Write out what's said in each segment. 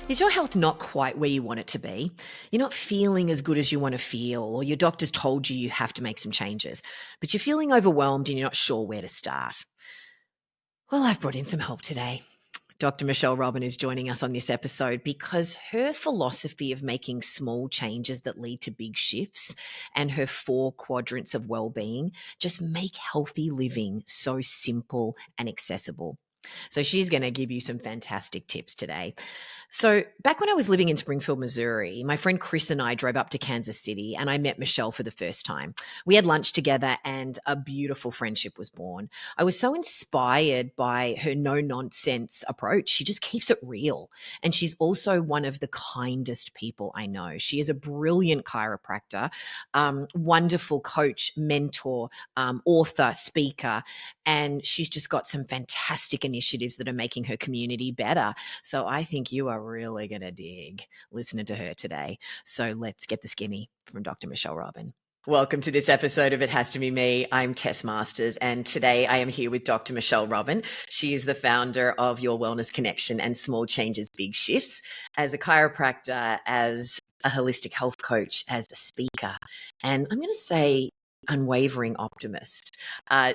Is your health not quite where you want it to be? You're not feeling as good as you want to feel, or your doctor's told you you have to make some changes, but you're feeling overwhelmed and you're not sure where to start. Well, I've brought in some help today. Dr. Michelle Robin is joining us on this episode because her philosophy of making small changes that lead to big shifts and her 4 quadrants of well-being just make healthy living so simple and accessible. So she's going to give you some fantastic tips today. So back when I was living in Springfield, Missouri, my friend Chris and I drove up to Kansas City and I met Michelle for the first time. We had lunch together and a beautiful friendship was born. I was so inspired by her no nonsense approach. She just keeps it real. And she's also one of the kindest people I know. She is a brilliant chiropractor, wonderful coach, mentor, author, speaker, and she's just got some fantastic initiatives that are making her community better. So I think you are really going to dig listening to her today. So let's get the skinny from Dr. Michelle Robin. Welcome to this episode of It Has to Be Me. I'm Tess Masters, and today I am here with Dr. Michelle Robin. She is the founder of Your Wellness Connection and Small Changes, Big Shifts. As a chiropractor, as a holistic health coach, as a speaker, and I'm going to say unwavering optimist.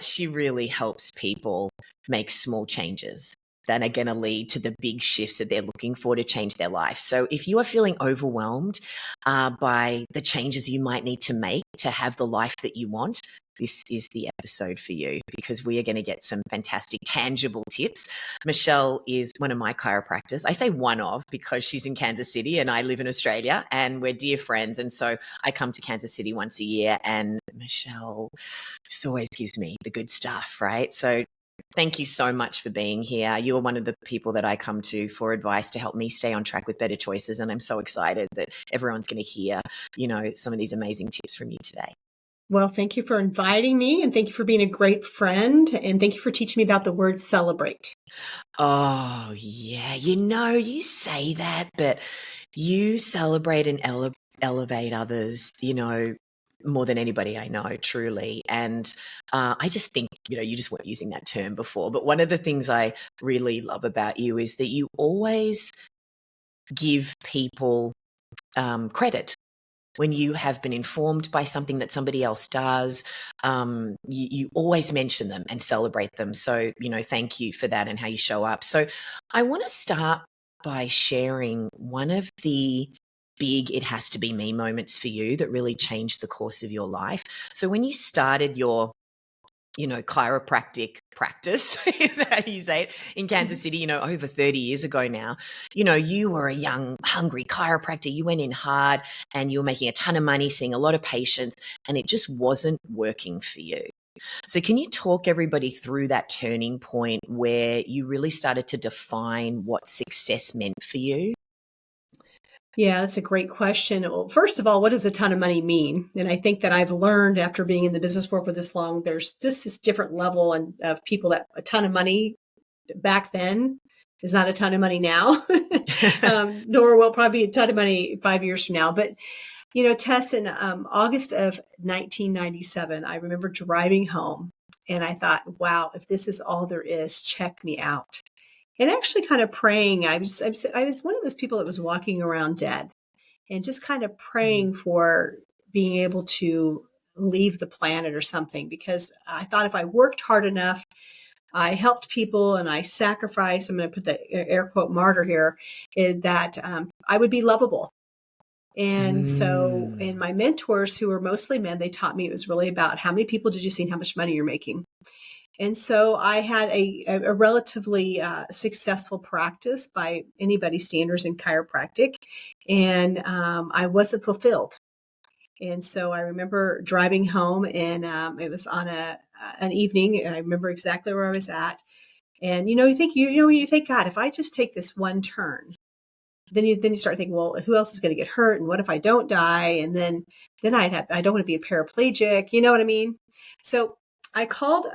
She really helps people make small changes that are going to lead to the big shifts that they're looking for to change their life. So if you are feeling overwhelmed by the changes you might need to make to have the life that you want, this is the episode for you because we are going to get some fantastic tangible tips. Michelle is one of my chiropractors. I say one of because she's in Kansas City and I live in Australia and we're dear friends. And so I come to Kansas City once a year and Michelle just always gives me the good stuff, right? So thank you so much for being here. You are one of the people that I come to for advice to help me stay on track with better choices. And I'm so excited that everyone's going to hear, some of these amazing tips from you today. Well, thank you for inviting me and thank you for being a great friend and thank you for teaching me about the word celebrate. Oh, yeah. You say that, but you celebrate and elevate others, more than anybody I know, truly. And I just think, you just weren't using that term before. But one of the things I really love about you is that you always give people credit. When you have been informed by something that somebody else does, you always mention them and celebrate them. So, thank you for that and how you show up. So I want to start by sharing one of the big It Has to Be Me moments for you that really changed the course of your life. So when you started your chiropractic practice, is that how you say it, in Kansas City, over 30 years ago now, you were a young, hungry chiropractor. You went in hard and you were making a ton of money, seeing a lot of patients, and it just wasn't working for you. So can you talk everybody through that turning point where you really started to define what success meant for you? Yeah, that's a great question. Well, first of all, what does a ton of money mean? And I think that I've learned after being in the business world for this long, there's just this different level of people that a ton of money back then is not a ton of money now, nor will probably be a ton of money 5 years from now. But, Tess, in August of 1997, I remember driving home and I thought, wow, if this is all there is, check me out. And actually kind of praying. I was one of those people that was walking around dead and just kind of praying for being able to leave the planet or something, because I thought if I worked hard enough, I helped people and I sacrificed, I'm going to put the air quote martyr here, that I would be lovable. And so, and my mentors, who were mostly men, they taught me it was really about how many people did you see and how much money you're making. And so I had a relatively successful practice by anybody's standards in chiropractic, and I wasn't fulfilled. And so I remember driving home, and it was on an evening, and I remember exactly where I was at. And you think, God, if I just take this one turn, then you start thinking, well, who else is going to get hurt, and what if I don't die? And then I don't want to be a paraplegic. You know what I mean? So I called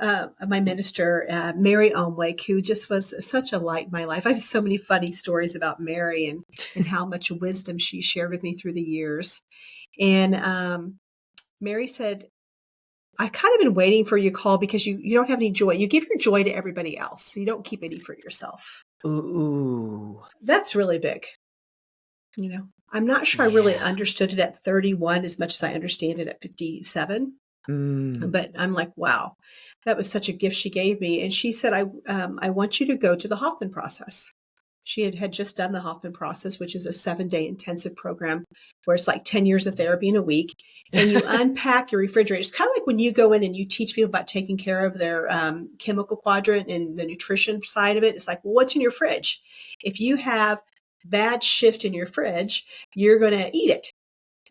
my minister, Mary Omwake, who just was such a light in my life. I have so many funny stories about Mary and how much wisdom she shared with me through the years. And Mary said, I kind of been waiting for your call because you don't have any joy. You give your joy to everybody else. So you don't keep any for yourself. Ooh. That's really big. I'm not sure I really Yeah. understood it at 31 as much as I understand it at 57. Mm. But I'm like, wow, that was such a gift she gave me. And she said, I want you to go to the Hoffman process. She had just done the Hoffman process, which is a 7-day intensive program where it's like 10 years of therapy in a week. And you unpack your refrigerator. It's kind of like when you go in and you teach people about taking care of their chemical quadrant and the nutrition side of it. It's like, well, what's in your fridge? If you have bad shift in your fridge, you're going to eat it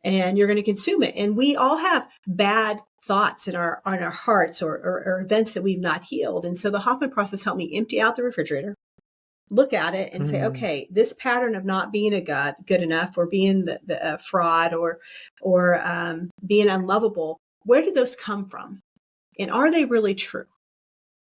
and you're going to consume it. And we all have bad thoughts in our hearts or events that we've not healed. And so the Hoffman process helped me empty out the refrigerator, look at it and say, Mm. okay, this pattern of not being a good enough or being the fraud or being unlovable, where did those come from? And are they really true?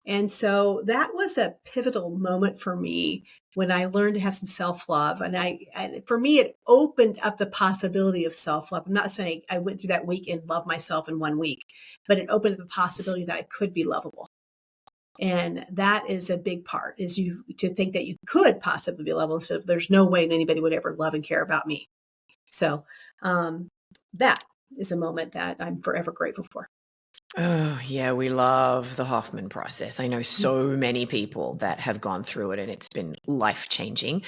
And so that was a pivotal moment for me when I learned to have some self-love. And for me, it opened up the possibility of self-love. I'm not saying I went through that week and loved myself in 1 week, but it opened up the possibility that I could be lovable. And that is a big part, is you to think that you could possibly be lovable. So there's no way anybody would ever love and care about me. So um, that is a moment that I'm forever grateful for. Oh, yeah, we love the Hoffman process. I know so many people that have gone through it and it's been life-changing.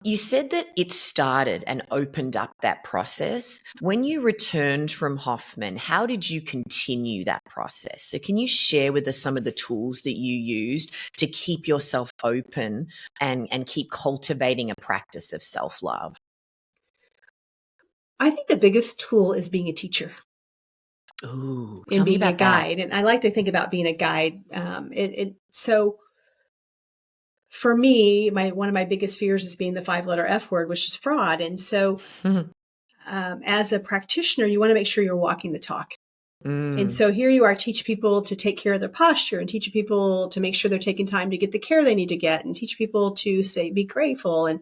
You said that it started and opened up that process. When you returned from Hoffman, how did you continue that process? So can you share with us some of the tools that you used to keep yourself open and keep cultivating a practice of self-love? I think the biggest tool is being a teacher Ooh, and tell me being a about that. guide. And I like to think about being a guide. So for me, one of my biggest fears is being the 5-letter F word, which is fraud. And so as a practitioner, you want to make sure you're walking the talk. And Mm, so here you are, teach people to take care of their posture and teach people to make sure they're taking time to get the care they need to get and teach people to say, be grateful and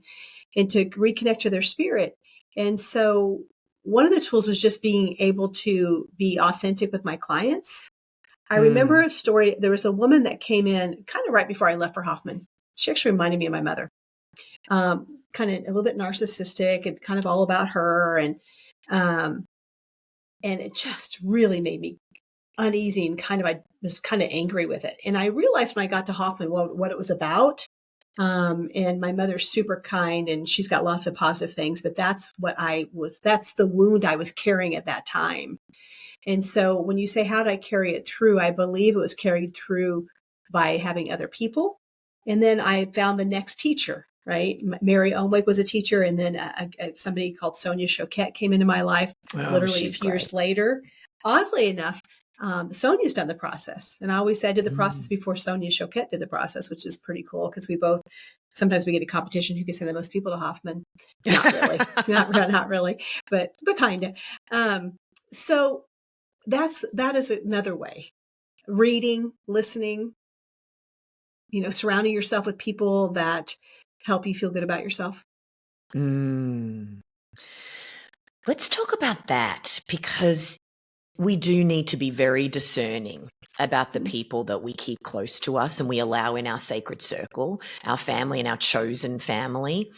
to reconnect to their spirit. And so one of the tools was just being able to be authentic with my clients. I remember mm, a story. There was a woman that came in kind of right before I left for Hoffman. She actually reminded me of my mother, kind of a little bit narcissistic and kind of all about her. Um, and it just really made me uneasy and I was kind of angry with it. And I realized when I got to Hoffman what it was about. And my mother's super kind and she's got lots of positive things, but that's the wound I was carrying at that time. And so when you say, how did I carry it through? I believe it was carried through by having other people. And then I found the next teacher, right? Mary Omwick was a teacher. And then somebody called Sonia Choquette came into my life oh, literally a she's few great. years later. Oddly enough, Sonia's done the process. And I always say I did the process Mm. before Sonia Choquette did the process, which is pretty cool because sometimes we get a competition who can send the most people to Hoffman. Not really, not really, but kind of. So that is another way. Reading, listening, surrounding yourself with people that help you feel good about yourself. Mm. Let's talk about that because we do need to be very discerning about the people that we keep close to us and we allow in our sacred circle, our family and our chosen family.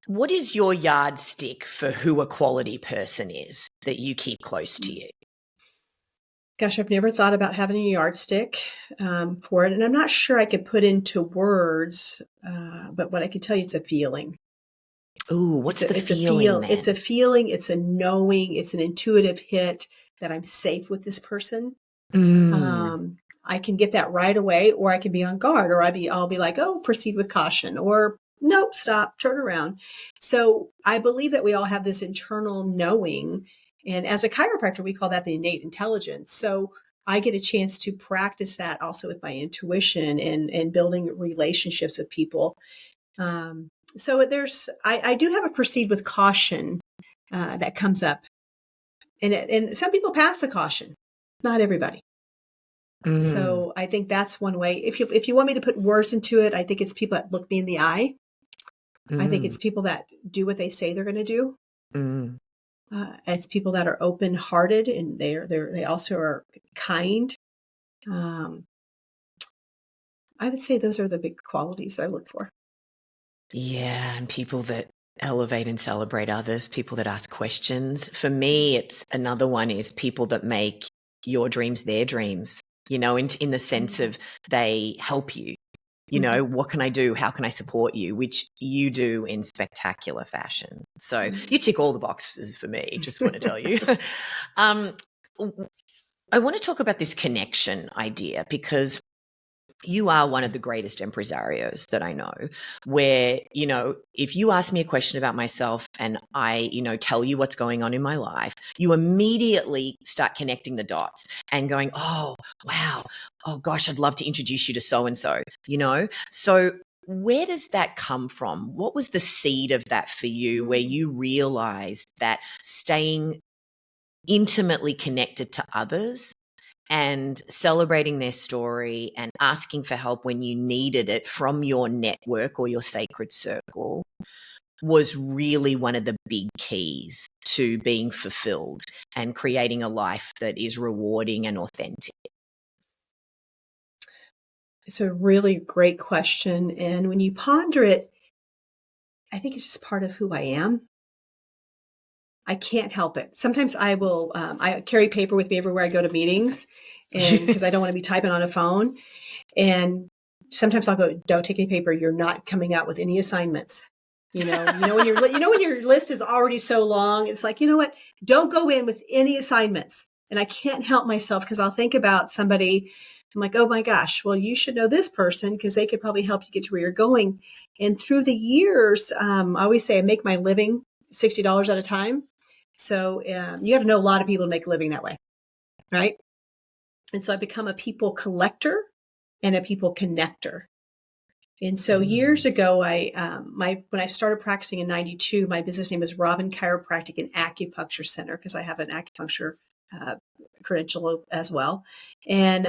What is your yardstick for who a quality person is that you keep close to you? Gosh, I've never thought about having a yardstick for it, and I'm not sure I could put into words. But what I can tell you, it's a feeling. Ooh, what's the It's a feeling feel. It's a then? feeling. It's a knowing. It's an intuitive hit that I'm safe with this person. Mm, Um, I can get that right away, or I can be on guard, or I'll be like, oh, proceed with caution, or nope, stop, turn around. So I believe that we all have this internal knowing. And as a chiropractor, we call that the innate intelligence. So I get a chance to practice that also with my intuition and building relationships with people. So I do have a proceed with caution that comes up. And some people pass the caution, not everybody. mm, So I think that's one way. If you want me to put words into it, I think it's people that look me in the eye. I think mm, it's people that do what they say they're going to do. mm. It's people that are open hearted and they also are kind. Um, I would say those are the big qualities I look for. Yeah, and people that elevate and celebrate others, people that ask questions. For me, it's another one is people that make your dreams their dreams, in the sense Mhm. of they help you. Mhm. What can I do? How can I support you? Which you do in spectacular fashion. So you tick all the boxes for me, just want to tell you. um, I want to talk about this connection idea because you are one of the greatest impresarios that I know, where, if you ask me a question about myself and I, tell you what's going on in my life, you immediately start connecting the dots and going, oh, wow. Oh, gosh, I'd love to introduce you to so and so, So, where does that come from? What was the seed of that for you, where Mm. you realized that staying intimately connected to others and celebrating their story and asking for help when you needed it from your network or your sacred circle was really one of the big keys to being fulfilled and creating a life that is rewarding and authentic? It's a really great question. And when you ponder it, I think it's just part of who I am. I can't help it. Sometimes I carry paper with me everywhere I go to meetings, and because I don't want to be typing on a phone. And sometimes I'll go, don't take any paper. You're not coming out with any assignments. When your list is already so long, it's like, you know what? Don't go in with any assignments. And I can't help myself because I'll think about somebody. I'm like, oh my gosh, well, you should know this person because they could probably help you get to where you're going. And through the years, I always say I make my living $60 at a time. So you got to know a lot of people to make a living that way, right? And so I become a people collector and a people connector. And so years Mm. ago, when I started practicing in '92, my business name was Robin Chiropractic and Acupuncture Center because I have an acupuncture uh, credential as well. And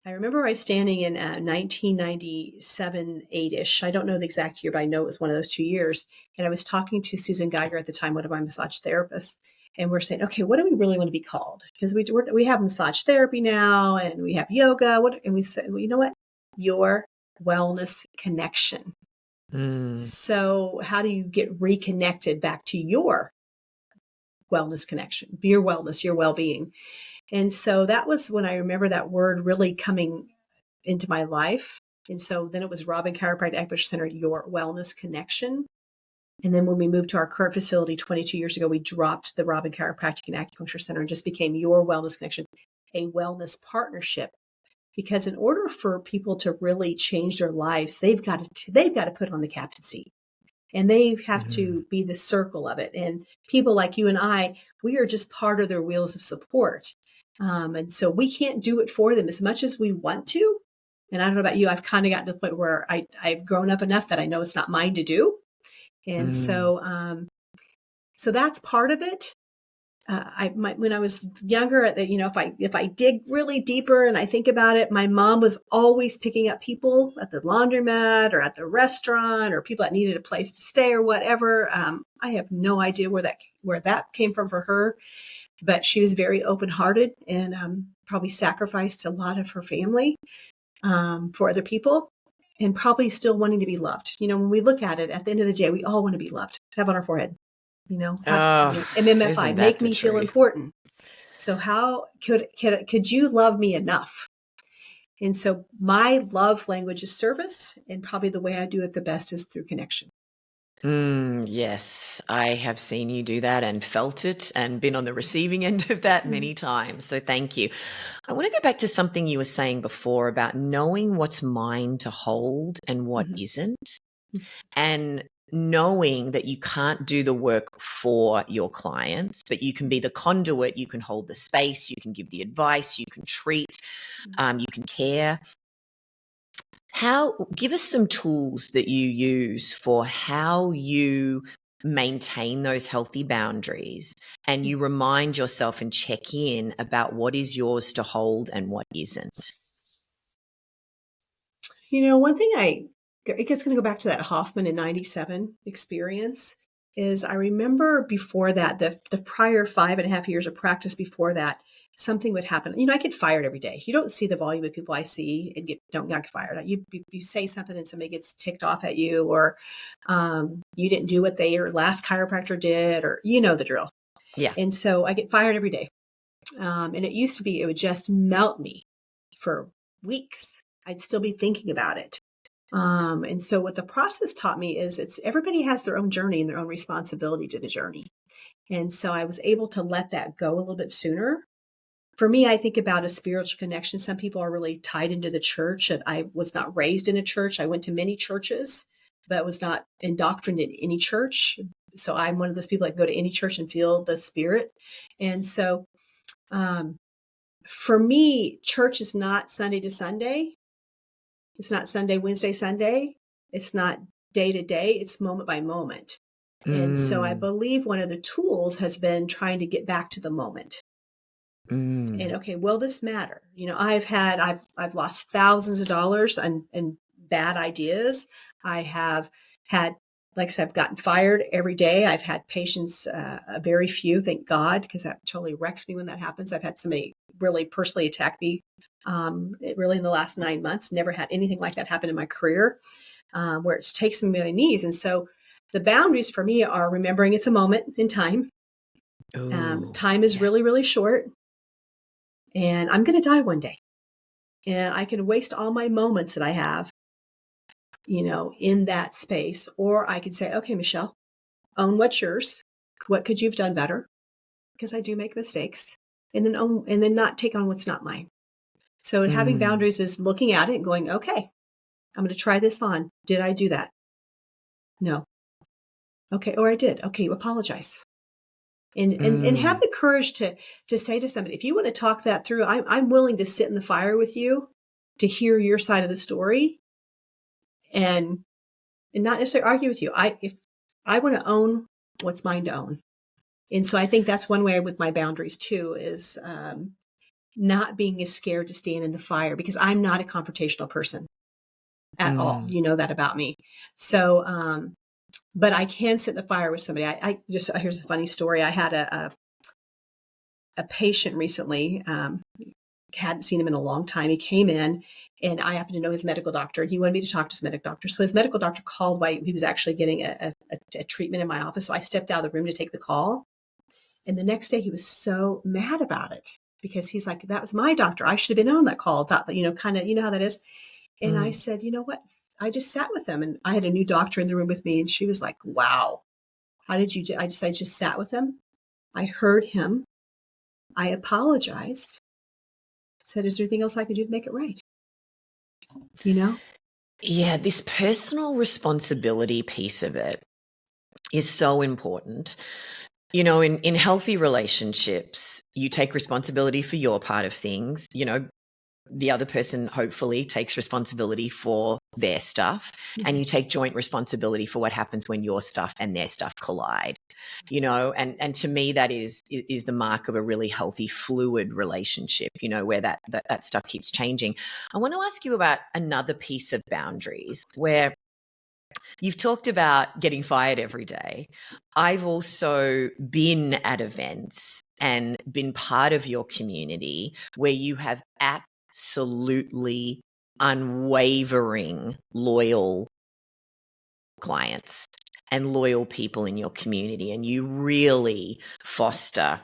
I remember I was standing in 1997, 8-ish. I don't know the exact year, but I know it was one of those 2 years. And I was talking to Susan Geiger at the time, one of my massage therapists. And we're saying, okay, what do we really want to be called? Because we have massage therapy now and we have yoga. And we said, well, you know what? Your wellness connection. Mm. So how do you get reconnected back to your wellness connection, your wellness, your well-being? And so that was when I remember that word really coming into my life. And so then it was Robin Chiropractic Acupuncture Center, your wellness connection. And then when we moved to our current facility 22 years ago, we dropped the Robin Chiropractic and Acupuncture Center and just became your wellness connection, a wellness partnership. Because in order for people to really change their lives, they've got to put on the captain seat and they have Mm. to be the circle of it. And people like you and I, we are just part of their wheels of support. And so we can't do it for them as much as we want to. And I don't know about you, I've kind of gotten to the point where I've grown up enough that I know it's not mine to do. And Mm. so that's part of it. When I was younger, if I dig really deeper and I think about it, my mom was always picking up people at the laundromat or at the restaurant or people that needed a place to stay or whatever. I have no idea where that came from for her, but she was very open hearted and probably sacrificed a lot of her family for other people. And probably still wanting to be loved. When we look at it, at the end of the day, we all want to be loved. Have on our forehead. Oh, MMFI, isn't that make the me feel truth? important. So how could you love me enough? And so my love language is service, and probably the way I do it the best is through connection. Yes, I have seen you do that and felt it and been on the receiving end of that Mm-hmm. many times. So thank you. I want to go back to something you were saying before about knowing what's mine to hold and what Mm-hmm. isn't, and knowing that you can't do the work for your clients, but you can be the conduit, you can hold the space, you can give the advice, you can treat, you can care. Give us some tools that you use for how you maintain those healthy boundaries and you remind yourself and check in about what is yours to hold and what isn't. One thing it's going to go back to that Hoffman in '97 experience is I remember before that, the prior 5.5 years of practice before that, something would happen. I get fired every day. You don't see the volume of people I see and don't get fired. You say something and somebody gets ticked off at you, or you didn't do what your last chiropractor did, or the drill. Yeah. And so I get fired every day. And it used to be, it would just melt me for weeks. I'd still be thinking about it. And so what the process taught me is everybody has their own journey and their own responsibility to the journey. And so I was able to let that go a little bit sooner. For me, I think about a spiritual connection. Some people are really tied into the church, and I was not raised in a church. I went to many churches, but was not indoctrinated in any church. So I'm one of those people that go to any church and feel the spirit. And so for me, church is not Sunday to Sunday. It's not Sunday, Wednesday, Sunday. It's not day to day. It's moment by moment. And so I believe one of the tools has been trying to get back to the moment. And okay, will this matter? I've lost thousands of dollars and bad ideas. I have had, like I said, I've gotten fired every day. I've had patients, very few, thank God, because that totally wrecks me when that happens. I've had somebody really personally attack me, really in the last 9 months. Never had anything like that happen in my career, where it takes me to my knees. And so the boundaries for me are remembering it's a moment in time. Time is really, really short. And I'm going to die one day. And I can waste all my moments that I have, in that space. Or I could say, okay, Michelle, own what's yours. What could you have done better? Because I do make mistakes. And then not take on what's not mine. So having boundaries is looking at it and going, okay, I'm going to try this on. Did I do that? No. Okay. Or I did. Okay. Apologize. And have the courage to say to somebody, if you want to talk that through, I'm willing to sit in the fire with you to hear your side of the story and not necessarily argue with you. If I want to own what's mine to own. And so I think that's one way with my boundaries too, is not being as scared to stand in the fire, because I'm not a confrontational person at all. You know that about me. So, but I can sit in the fire with somebody. Here's a funny story. I had a patient recently, hadn't seen him in a long time. He came in and I happened to know his medical doctor, and he wanted me to talk to his medical doctor. So his medical doctor called while he was actually getting a treatment in my office. So I stepped out of the room to take the call. And the next day he was so mad about it, because he's like, that was my doctor. I should have been on that call. Thought that, kind of, how that is. And I said, you know what? I just sat with him, and I had a new doctor in the room with me, and she was like, wow, how did you do? I just sat with him. I heard him. I apologized. Said, is there anything else I could do to make it right? Yeah, this personal responsibility piece of it is so important. In healthy relationships, you take responsibility for your part of things. The other person hopefully takes responsibility for their stuff, and you take joint responsibility for what happens when your stuff and their stuff collide. And to me, that is the mark of a really healthy, fluid relationship, where that stuff keeps changing. I want to ask you about another piece of boundaries where you've talked about getting fired every day. I've also been at events and been part of your community where you have absolutely unwavering loyal clients and loyal people in your community, and you really foster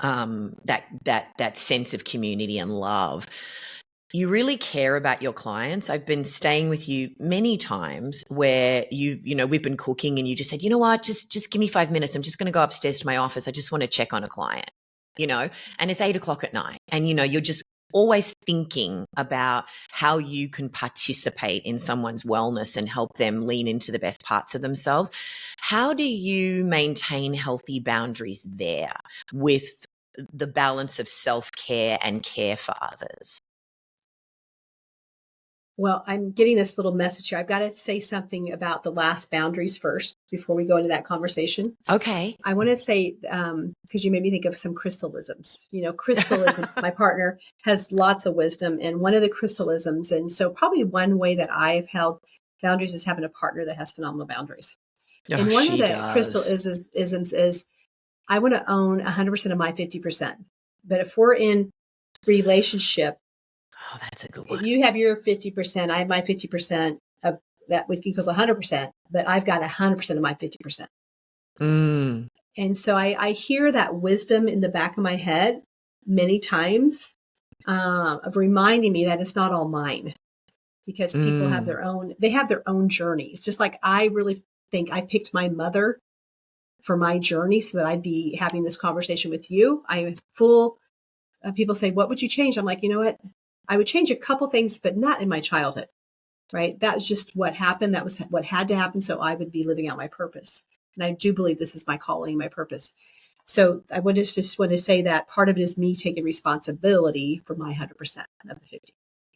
that sense of community and love. You really care about your clients. I've been staying with you many times where we've been cooking and you just said, you know what, just give me 5 minutes. I'm just going to go upstairs to my office. I just want to check on a client, and it's 8:00 at night. And, you're just always thinking about how you can participate in someone's wellness and help them lean into the best parts of themselves. How do you maintain healthy boundaries there with the balance of self-care and care for others? Well, I'm getting this little message here. I've got to say something about the last boundaries first before we go into that conversation. Okay. I want to say, because you made me think of some crystalisms. Crystalism, my partner has lots of wisdom, and one of the crystalisms, and so probably one way that I've held boundaries is having a partner that has phenomenal boundaries. And one of the crystalisms is I want to own 100% of my 50%. But if we're in relationship, Oh, that's a good one. you have your 50%, I have my 50% of that, which equals 100%, but I've got 100% of my 50%. Mm, And so I hear that wisdom in the back of my head many times of reminding me that it's not all mine, because people have mm, their own journeys. Just like I really think I picked my mother for my journey so that I'd be having this conversation with you. I'm full. People say, "What would you change?" I'm like, you know what? I would change a couple things, but not in my childhood. Right? That was just what happened. That was what had to happen. So I would be living out my purpose. And I do believe this is my calling, my purpose. So I would just want to say that part of it is me taking responsibility for my 100% of the 50.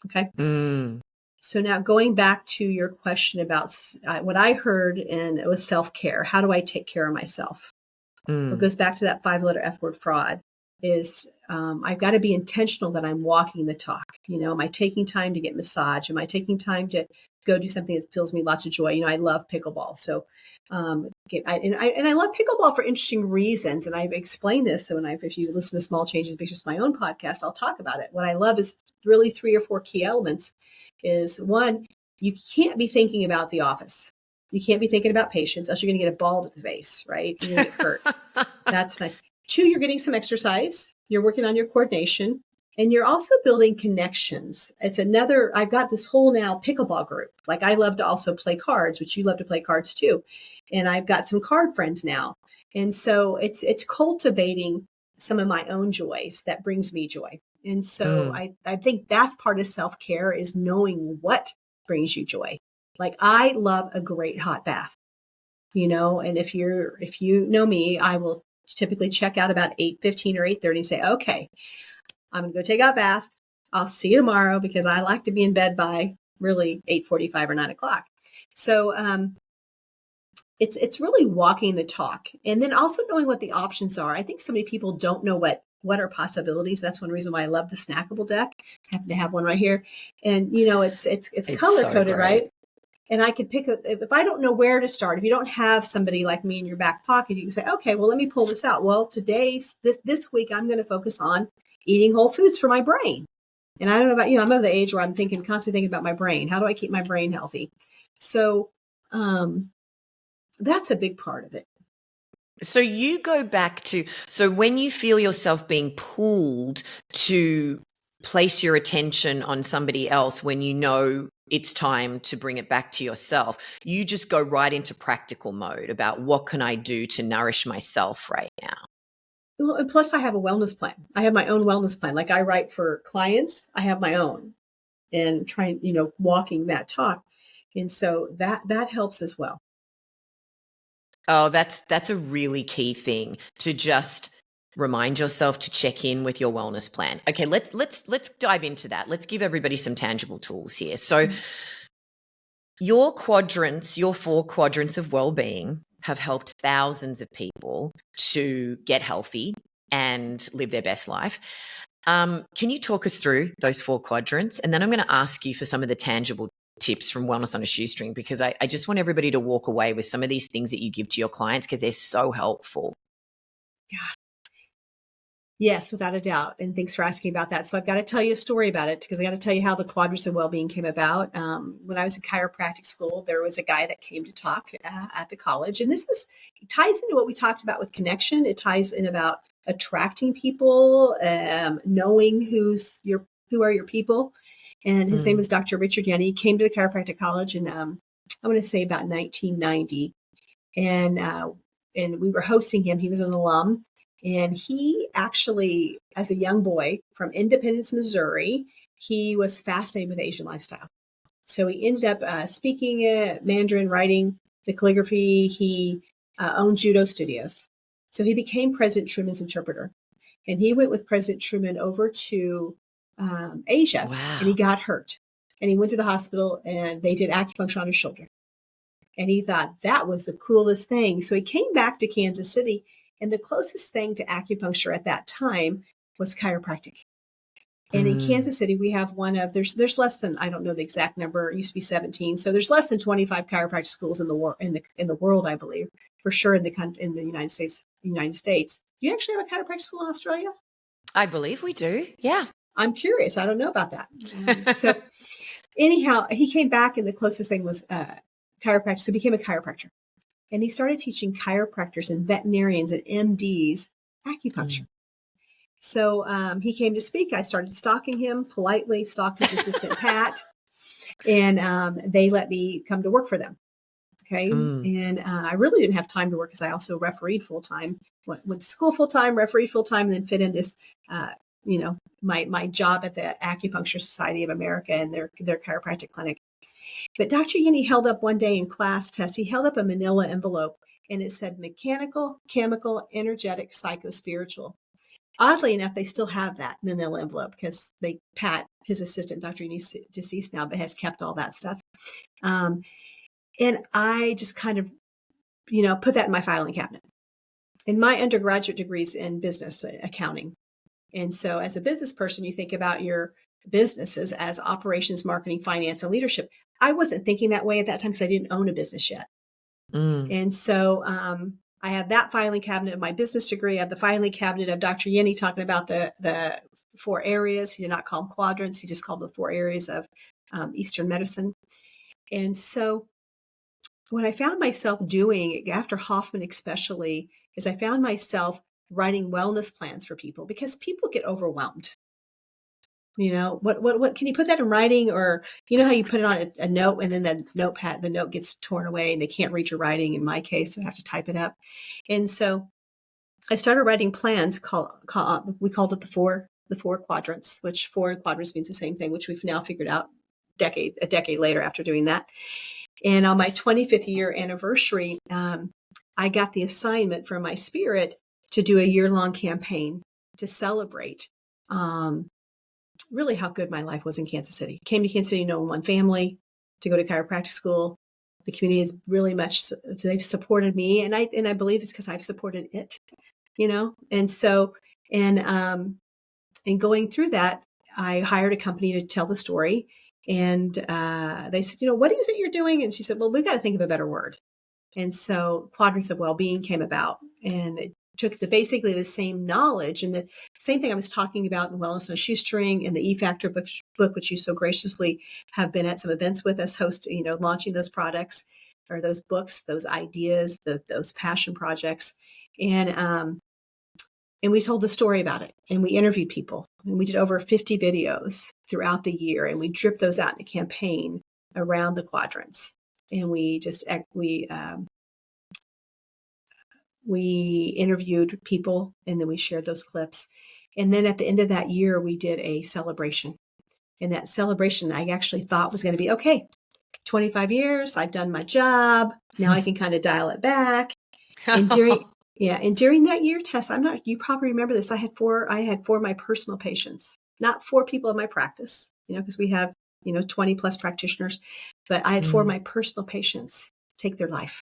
Okay. mm, So now going back to your question about what I heard, and it was self-care. How do I take care of myself? So it mm, goes back to that 5-letter F word, fraud. Is I've got to be intentional that I'm walking the talk. Am I taking time to get massage? Am I taking time to go do something that fills me lots of joy? I love pickleball. So, I love pickleball for interesting reasons. And I've explained this. So if you listen to Small Changes, because it's my own podcast, I'll talk about it. What I love is really 3 or 4 key elements. Is one, you can't be thinking about the office. You can't be thinking about patients, else you're going to get a ball to the face, right? You're going to get hurt. That's nice. 2, you're getting some exercise. You're working on your coordination, and you're also building connections. I've got this whole now pickleball group. Like I love to also play cards, which you love to play cards too. And I've got some card friends now. And so it's cultivating some of my own joys that brings me joy. And so mm. I think that's part of self-care, is knowing what brings you joy. Like I love a great hot bath, and if you know me, I will typically check out about 8:15 or 8:30 and say, okay, I'm going to go take a bath. I'll see you tomorrow, because I like to be in bed by really 8:45 or 9 o'clock. So it's really walking the talk, and then also knowing what the options are. I think so many people don't know what are possibilities. That's one reason why I love the snackable deck. I happen to have one right here, and it's It's color so coded, great. right? And I could if I don't know where to start, if you don't have somebody like me in your back pocket, you can say, okay, well, let me pull this out. Well, this week, I'm going to focus on eating whole foods for my brain. And I don't know about you, I'm of the age where I'm constantly thinking about my brain. How do I keep my brain healthy? So, that's a big part of it. So you go back to, so when you feel yourself being pulled to place your attention on somebody else, when you know it's time to bring it back to yourself, you just go right into practical mode about what can I do to nourish myself right now? Well, and plus I have a wellness plan. I have my own wellness plan. Like I write for clients, I have my own, and trying, walking that talk. And so that helps as well. Oh, that's a really key thing, to just remind yourself to check in with your wellness plan. Okay, let's dive into that. Let's give everybody some tangible tools here. So your 4 quadrants of well-being have helped thousands of people to get healthy and live their best life. Can you talk us through those 4 quadrants? And then I'm going to ask you for some of the tangible tips from Wellness on a Shoestring, because I just want everybody to walk away with some of these things that you give to your clients, because they're so helpful. Yes, without a doubt. And thanks for asking about that. So I've got to tell you a story about it, because I got to tell you how the Quadrants of Well-Being came about. When I was in chiropractic school, there was a guy that came to talk at the college. And ties into what we talked about with connection. It ties in about attracting people, knowing who are your people. And his name Mm. was Dr. Richard Yenny. He came to the chiropractic college in, I want to say about 1990. And we were hosting him. He was an alum. And he actually, as a young boy from Independence, Missouri, he was fascinated with Asian lifestyle. So he ended up speaking Mandarin, writing the calligraphy. He owned judo studios. So he became President Truman's interpreter. And he went with President Truman over to Asia, and he Wow. got hurt. And he went to the hospital, and they did acupuncture on his shoulder. And he thought that was the coolest thing. So he came back to Kansas City, and the closest thing to acupuncture at that time was chiropractic. And in Mm. Kansas City, we have there's less than, I don't know the exact number. It used to be 17. So there's less than 25 chiropractic schools in the world, in the world, I believe, for sure in the United States. Do you actually have a chiropractic school in Australia? I believe we do. Yeah. I'm curious. I don't know about that. So anyhow, he came back and the closest thing was chiropractor. So he became a chiropractor. And he started teaching chiropractors and veterinarians and MDs acupuncture. Mm. So he came to speak. I started stalking him, politely stalked his assistant, Pat, and they let me come to work for them. Okay. Mm. And I really didn't have time to work because I also refereed full time, went to school full time, refereed full time, and then fit in this, my job at the Acupuncture Society of America and their chiropractic clinic. But Dr. Yini held up one day in class test, he held up a manila envelope and it said mechanical, chemical, energetic, psycho-spiritual. Oddly enough, they still have that manila envelope because Pat, his assistant, Dr. Yini's deceased now, but has kept all that stuff. And I just kind of, put that in my filing cabinet. And my undergraduate degrees in business accounting. And so as a business person, you think about your businesses as operations, marketing, finance, and leadership. I wasn't thinking that way at that time because I didn't own a business yet. Mm. And so I have that filing cabinet of my business degree. I have the filing cabinet of Dr. Yini talking about the 4 areas. He did not call them quadrants. He just called them the 4 areas of Eastern medicine. And so what I found myself doing after Hoffman especially is I found myself writing wellness plans for people because people get overwhelmed. What can you put that in writing? Or how you put it on a note and then the note gets torn away and they can't read your writing in my case, so I have to type it up. And so I started writing plans we called it the four quadrants, which 4 quadrants means the same thing, which we've now figured out a decade later after doing that. And on my 25th year anniversary, I got the assignment from my spirit to do a year-long campaign to celebrate really how good my life was in Kansas City. Came to Kansas City, one family, to go to chiropractic school. The community is really much, they've supported me, and I believe it's because I've supported it, And so, and going through that, I hired a company to tell the story. And they said, what is it you're doing? And she said, well, we've got to think of a better word. And so Quadrants of Well-Being came about, and it took basically the same knowledge and the same thing I was talking about in Wellness No Shoestring and the E-Factor book, which you so graciously have been at some events with us, launching those products or those books, those ideas, those passion projects. And we told the story about it, and we interviewed people, and we did over 50 videos throughout the year, and we dripped those out in a campaign around the quadrants. And we interviewed people, and then we shared those clips. And then at the end of that year, we did a celebration. And that celebration I actually thought was going to be, okay, 25 years, I've done my job. Now I can kind of dial it back. And during that year, Tess, you probably remember this. I had 4 of my personal patients, not 4 people in my practice, because we have, 20 plus practitioners, but I had 4 of my personal patients take their life.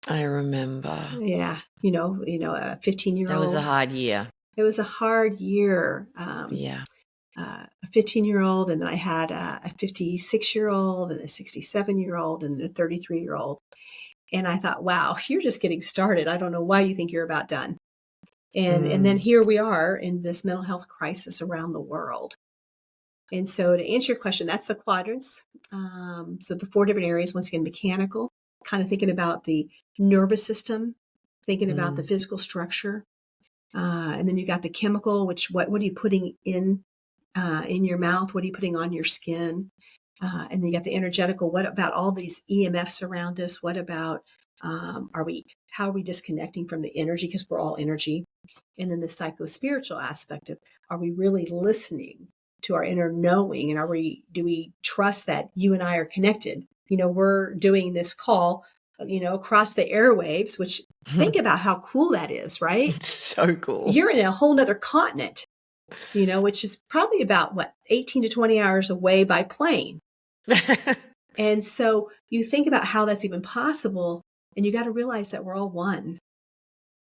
I remember. Yeah. A 15-year-old. That was a hard year. It was a hard year. Yeah. A 15-year-old, and then I had a 56-year-old and a 67-year-old and a 33-year-old. And I thought, wow, you're just getting started. I don't know why you think you're about done. And then here we are in this mental health crisis around the world. And so to answer your question, that's the quadrants. So the 4 different areas, once again, mechanical, kind of thinking about the nervous system, thinking about the physical structure. And then you got the chemical, which what are you putting in your mouth? What are you putting on your skin? And then you got the energetical. What about all these EMFs around us? What about, how are we disconnecting from the energy? Because we're all energy. And then the psycho-spiritual aspect of, are we really listening to our inner knowing? And do we trust that you and I are connected? We're doing this call, across the airwaves, which think about how cool that is, right? It's so cool. You're in a whole nother continent, which is probably about 18 to 20 hours away by plane. And so you think about how that's even possible, and you got to realize that we're all one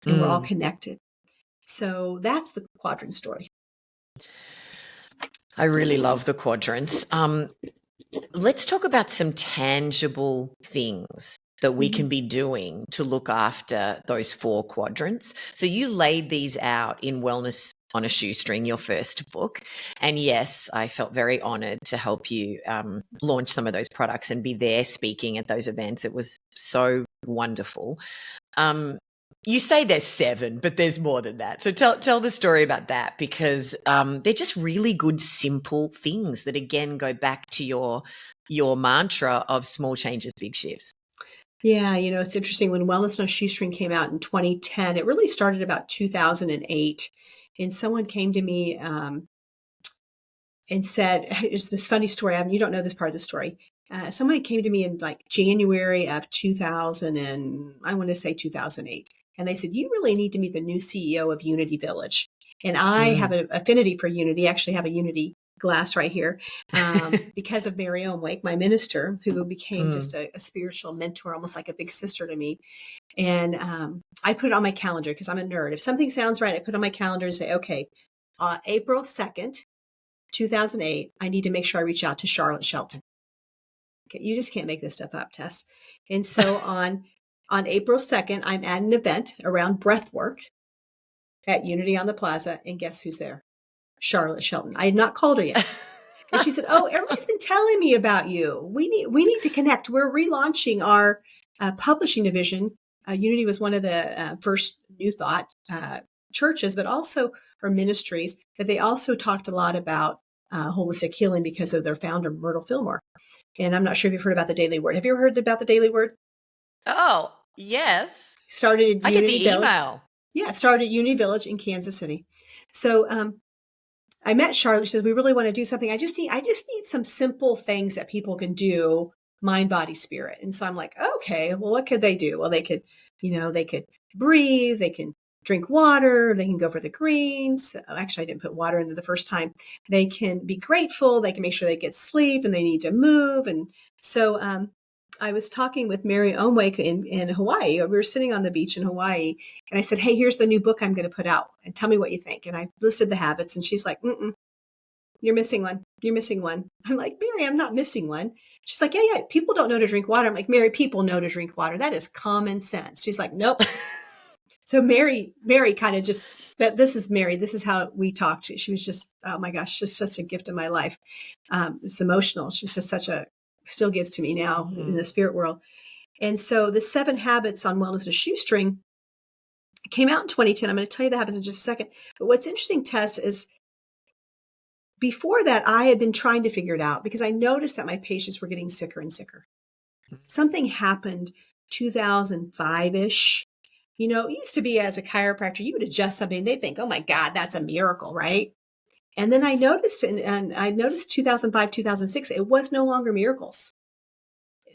and we're all connected. So that's the quadrant story. I really love the quadrants. Let's talk about some tangible things that we can be doing to look after those 4 quadrants. So you laid these out in Wellness on a Shoestring, your first book. And yes, I felt very honored to help you launch some of those products and be there speaking at those events. It was so wonderful. You say there's 7, but there's more than that. So tell the story about that, because they're just really good, simple things that again go back to your mantra of small changes, big shifts. Yeah, it's interesting. When Wellness on a Shoestring came out in 2010, it really started about 2008. And someone came to me and said, it's this funny story. You don't know this part of the story. Someone came to me in like January of 2000, and I want to say 2008. And they said, you really need to meet the new CEO of Unity Village. And I have an affinity for Unity. I actually have a Unity glass right here because of Mary Omwake, my minister, who became just a spiritual mentor, almost like a big sister to me. And I put it on my calendar because I'm a nerd. If something sounds right, I put it on my calendar and say, okay, April 2nd, 2008, I need to make sure I reach out to Charlotte Shelton. Okay, you just can't make this stuff up, Tess. And so on April 2nd, I'm at an event around breath work at Unity on the Plaza. And guess who's there? Charlotte Shelton. I had not called her yet. And she said, oh, everybody's been telling me about you. We need to connect. We're relaunching our publishing division. Unity was one of the first New Thought churches, but also our ministries. But they also talked a lot about holistic healing because of their founder, Myrtle Fillmore. And I'm not sure if you've heard about the Daily Word. Have you ever heard about the Daily Word? Oh, yes. Started at I get Unity the Village. email. Yeah, started at Unity Village in Kansas City. So I met Charlotte. She says, we really want to do something. I just need some simple things that people can do, mind, body, spirit. And so I'm like, okay, well, what could they do? Well, they could breathe, they can drink water, they can go for the greens. Actually, I didn't put water in there the first time. They can be grateful, they can make sure they get sleep, and they need to move. And so I was talking with Mary Omwake in Hawaii. We were sitting on the beach in Hawaii, and I said, hey, here's the new book I'm going to put out, and tell me what you think. And I listed the habits, and she's like, you're missing one. You're missing one. I'm like, Mary, I'm not missing one. She's like, yeah, people don't know to drink water. I'm like, Mary, people know to drink water. That is common sense. She's like, nope. So Mary kind of just, this is Mary. This is how we talked. She was just, oh my gosh, just such a gift in my life. It's emotional. She's just still gives to me now in the spirit world. And so the 7 habits on wellness and a shoestring came out in 2010. I'm going to tell you the habits in just a second. But what's interesting, Tess, is before that, I had been trying to figure it out because I noticed that my patients were getting sicker and sicker. Something happened 2005-ish. It used to be as a chiropractor, you would adjust something, they'd think, oh my God, that's a miracle, right? And then I noticed, and I noticed 2005, 2006, it was no longer miracles.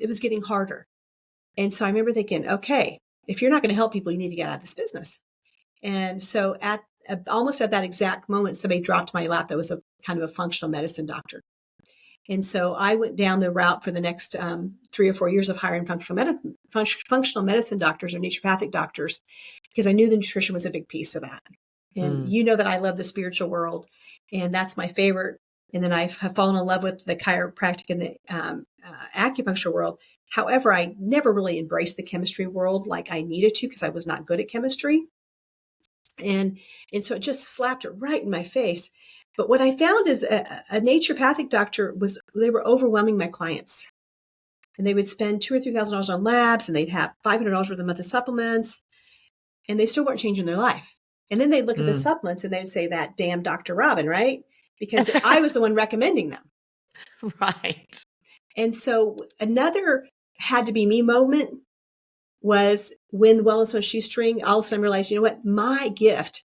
It was getting harder. And so I remember thinking, okay, if you're not going to help people, you need to get out of this business. And so almost at that exact moment, somebody dropped my lap that was a kind of a functional medicine doctor. And so I went down the route for the next 3 or 4 years of hiring functional medicine doctors or naturopathic doctors, because I knew the nutrition was a big piece of that. And you know that I love the spiritual world, and that's my favorite. And then I have fallen in love with the chiropractic and the acupuncture world. However, I never really embraced the chemistry world like I needed to because I was not good at chemistry. And so it just slapped it right in my face. But what I found is a naturopathic doctor they were overwhelming my clients. And they would spend $2,000 or $3,000 on labs, and they'd have $500 worth a month of supplements, and they still weren't changing their life. And then they'd look at the supplements and they'd say, that damn Dr. Robin, right? Because I was the one recommending them. Right. And so another had to be me moment was when the Wellness on a Shoestring, all of a sudden I realized, you know what? My gift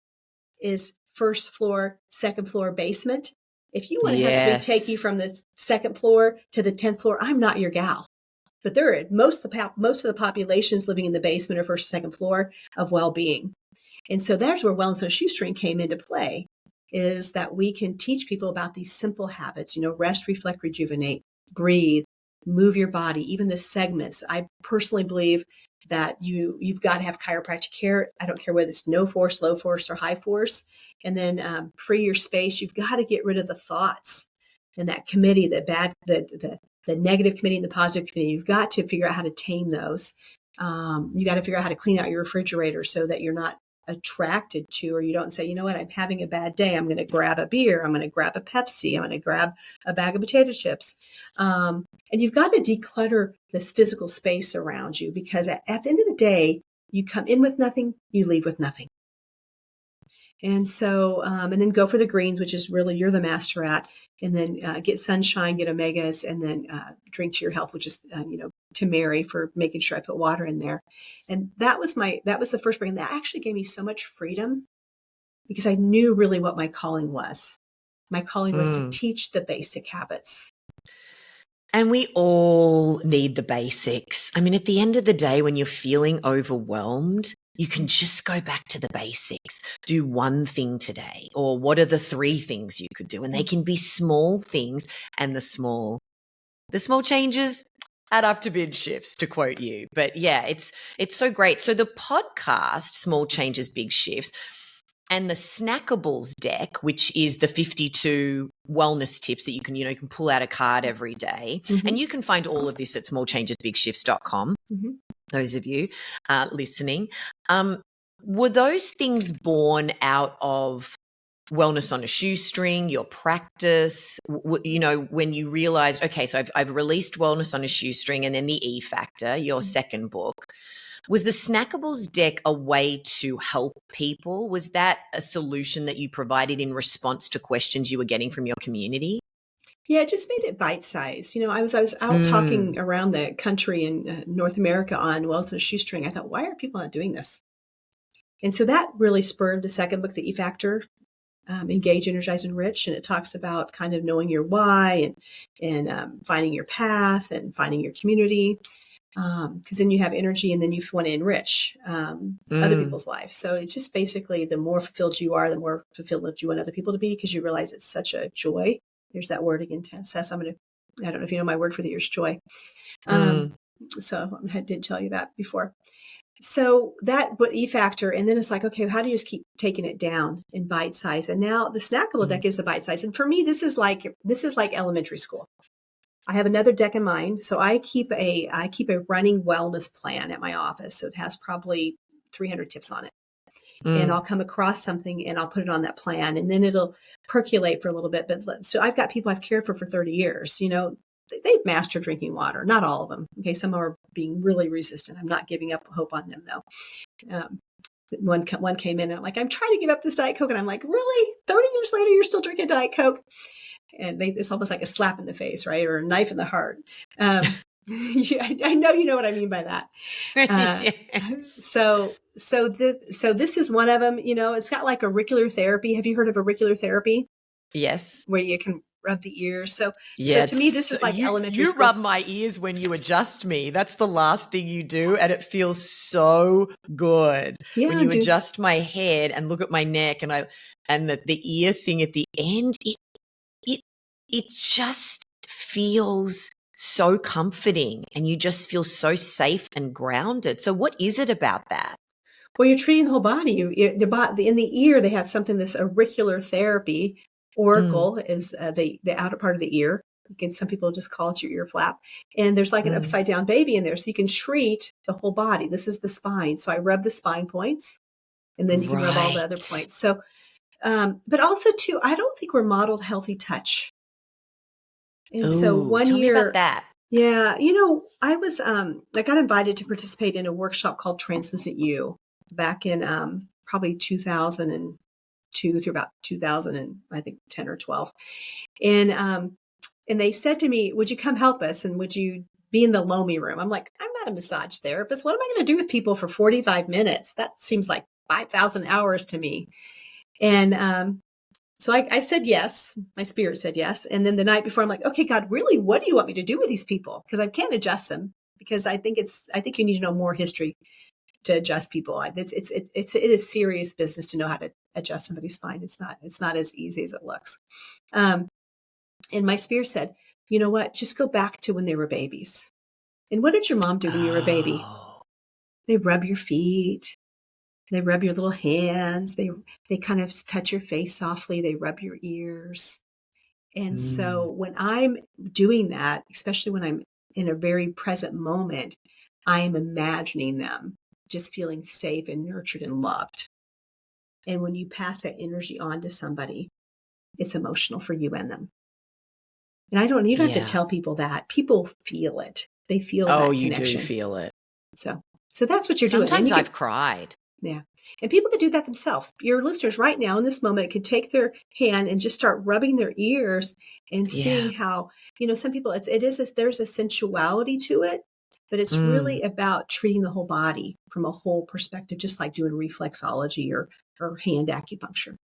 is first floor, second floor, basement. If you want to have somebody take you from the second floor to the 10th floor, I'm not your gal. But there are most of the populations living in the basement or first, second floor of well-being. And so that's where Wellness on a Shoestring came into play, is that we can teach people about these simple habits, rest, reflect, rejuvenate, breathe, move your body, even the segments. I personally believe that you've got to have chiropractic care. I don't care whether it's no force, low force, or high force. And then free your space. You've got to get rid of the thoughts and that committee, the negative committee and the positive committee. You've got to figure out how to tame those. You got to figure out how to clean out your refrigerator so that you're not attracted to, or you don't say, you know what, I'm having a bad day. I'm going to grab a beer. I'm going to grab a Pepsi. I'm going to grab a bag of potato chips. And you've got to declutter this physical space around you, because at the end of the day, you come in with nothing, you leave with nothing. And so, and then go for the greens, which is really you're the master at, and then get sunshine, get omegas, and then drink to your health, which is to Mary for making sure I put water in there. And that was the first break, and that actually gave me so much freedom, because I knew really what my calling was. My calling was to teach the basic habits. And we all need the basics. I mean, at the end of the day, when you're feeling overwhelmed, you can just go back to the basics. Do one thing today, or what are the 3 things you could do? And they can be small things, and the small changes add up to big shifts, to quote you. But yeah, it's so great. So the podcast, Small Changes, Big Shifts, and the Snackables deck, which is the 52 wellness tips that you can pull out a card every day. Mm-hmm. And you can find all of this at smallchangesbigshifts.com. Mm-hmm. Those of you listening. Were those things born out of wellness on a shoestring, your practice, when you realized, okay, so I've released Wellness on a Shoestring and then the E Factor, your second book. Was the Snackables deck a way to help people? Was that a solution that you provided in response to questions you were getting from your community? Yeah, it just made it bite-sized. I was out talking around the country in North America on Wellness on a Shoestring. I thought, why are people not doing this? And so that really spurred the second book, The E Factor, Engage, Energize, Enrich. And it talks about kind of knowing your why and finding your path and finding your community. Because then you have energy, and then you want to enrich other people's lives. So it's just basically the more fulfilled you are, the more fulfilled you want other people to be, because you realize it's such a joy. There's that word again, TESS'S. I don't know if you know my word for the year is joy. So I did tell you that before. So that E Factor, and then it's like, okay, how do you just keep taking it down in bite size? And now the Snackable deck is the bite size. And for me, this is like elementary school. I have another deck in mind. So I keep a running wellness plan at my office. So it has probably 300 tips on it. And I'll come across something and I'll put it on that plan, and then it'll percolate for a little bit. But so I've got people I've cared for 30 years, they've mastered drinking water. Not all of them. Okay. Some are being really resistant. I'm not giving up hope on them though. One came in and I'm like, I'm trying to give up this Diet Coke. And I'm like, really? 30 years later, you're still drinking Diet Coke? And it's almost like a slap in the face, right? Or a knife in the heart. I know you know what I mean by that. Yes. So this is one of them. It's got like auricular therapy. Have you heard of auricular therapy? Yes. Where you can rub the ears. So to me, this is like elementary school. You rub my ears when you adjust me. That's the last thing you do, and it feels so good when you adjust my head and look at my neck, and the ear thing at the end. It just feels so comforting, and you just feel so safe and grounded. So what is it about that? Well, you're treating the whole body. In the ear, they have something, this auricular therapy. Auricle is the outer part of the ear. Some people just call it your ear flap. And there's like an upside down baby in there. So you can treat the whole body. This is the spine. So I rub the spine points, and then you can rub all the other points. So, but also too, I don't think we're modeled healthy touch. And so one tell year, me about that. Yeah, I was I got invited to participate in a workshop called Translucent You back in probably 2002 through about 2000 and I think 10 or 12. And they said to me, "Would you come help us, and would you be in the Lomi room?" I'm like, "I'm not a massage therapist. What am I going to do with people for 45 minutes? That seems like 5,000 hours to me." And so I said yes. My spirit said yes. And then the night before, I'm like, okay, God, really, what do you want me to do with these people? Because I can't adjust them, because I think you need to know more history to adjust people. It is serious business to know how to adjust somebody's spine. It's not as easy as it looks. And my spirit said, you know what? Just go back to when they were babies. And what did your mom do when you were a baby? They rub your feet. They rub your little hands. They kind of touch your face softly. They rub your ears. And so when I'm doing that, especially when I'm in a very present moment, I am imagining them just feeling safe and nurtured and loved. And when you pass that energy on to somebody, it's emotional for you and them. And you don't have to Yeah. tell people that. People feel it. They feel Oh, that you do connection. feel it. So that's what you're doing. And Sometimes you can, I've cried. yeah. And people can do that themselves. Your listeners right now in this moment could take their hand and just start rubbing their ears and Yeah. seeing how, some people, there's a sensuality to it, but it's Mm. really about treating the whole body from a whole perspective, just like doing reflexology or hand acupuncture.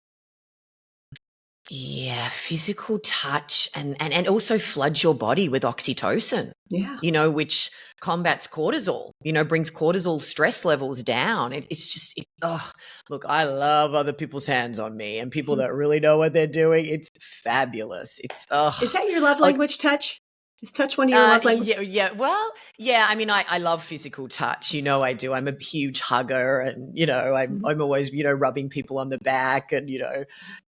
Yeah, physical touch and also floods your body with oxytocin, Yeah. which combats cortisol, brings cortisol stress levels down. It's just, look, I love other people's hands on me and people that really know what they're doing. It's fabulous. Is that your love like, language, touch? Is touch one of your love language? yeah. Well, yeah. I mean, I love physical touch. I do. I'm a huge hugger, and I'm always rubbing people on the back and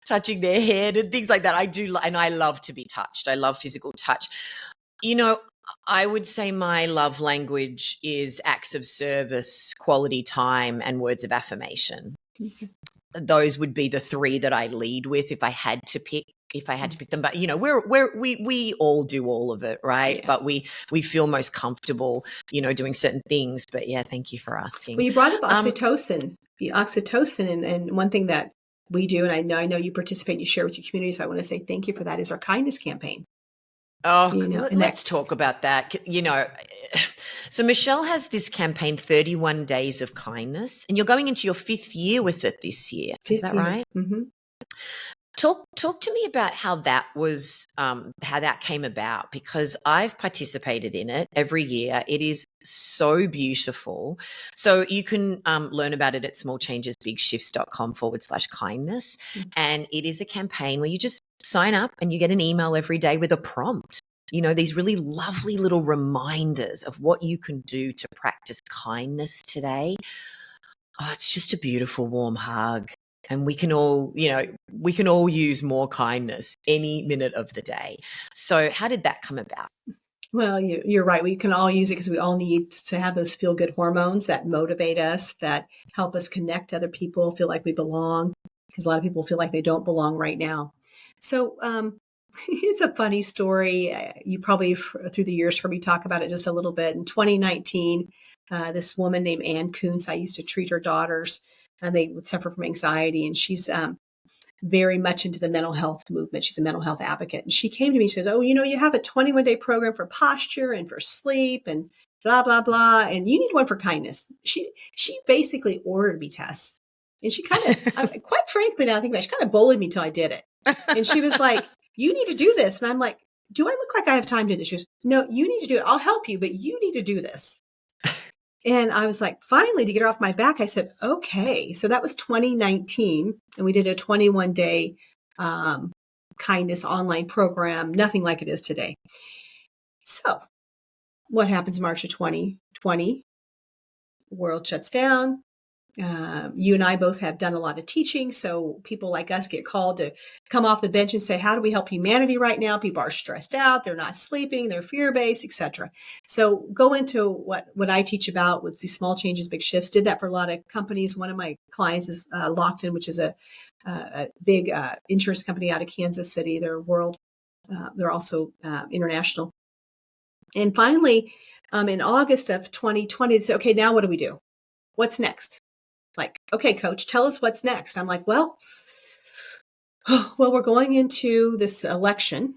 touching their head and things like that. I do, and I love to be touched. I love physical touch. I would say my love language is acts of service, quality time, and words of affirmation. Those would be the three that I lead with if I had to pick them. But we all do all of it, right? Yeah. But we feel most comfortable doing certain things. But yeah, thank you for asking. Well, you brought up oxytocin. And one thing that we do, and I know you participate and you share with your community, so I want to say thank you for that, is our kindness campaign. Oh, And that let's talk about that. So Michelle has this campaign, 31 Days of Kindness, and you're going into your 5th year with it this year. Is fifth that year. right? Mm-hmm. Talk to me about how that was, how that came about, because I've participated in it every year. It is so beautiful. So you can learn about it at smallchangesbigshifts.com/kindness. And it is a campaign where you just sign up and you get an email every day with a prompt. These really lovely little reminders of what you can do to practice kindness today. Oh, it's just a beautiful, warm hug. And we can all use more kindness any minute of the day. So how did that come about? Well, you're right. We can all use it because we all need to have those feel-good hormones that motivate us, that help us connect to other people, feel like we belong, because a lot of people feel like they don't belong right now. So it's a funny story. You probably, through the years, heard me talk about it just a little bit. In 2019, this woman named Ann Kuntz, I used to treat her daughters, and they would suffer from anxiety, and she's very much into the mental health movement. She's a mental health advocate. And she came to me, she says, "Oh, you have a 21-day program for posture and for sleep and blah, blah, blah. And you need one for kindness." She basically ordered me tests. And she kind of, quite frankly, now I think about it, she kind of bullied me till I did it. And she was like, "You need to do this." And I'm like, "Do I look like I have time to do this?" She goes, "No, you need to do it. I'll help you, but you need to do this." And I was like, finally, to get her off my back, I said, okay. So that was 2019. And we did a 21-day kindness online program, nothing like it is today. So what happens March of 2020? World shuts down. You and I both have done a lot of teaching. So people like us get called to come off the bench and say, how do we help humanity right now? People are stressed out. They're not sleeping. They're fear-based, etc. So go into what I teach about with these small changes, big shifts. Did that for a lot of companies. One of my clients is Lockton, which is a big insurance company out of Kansas City. They're they're also international. And finally, in August of 2020, they said, okay, now what do we do? What's next? Like, okay, coach, tell us what's next. I'm like, well, we're going into this election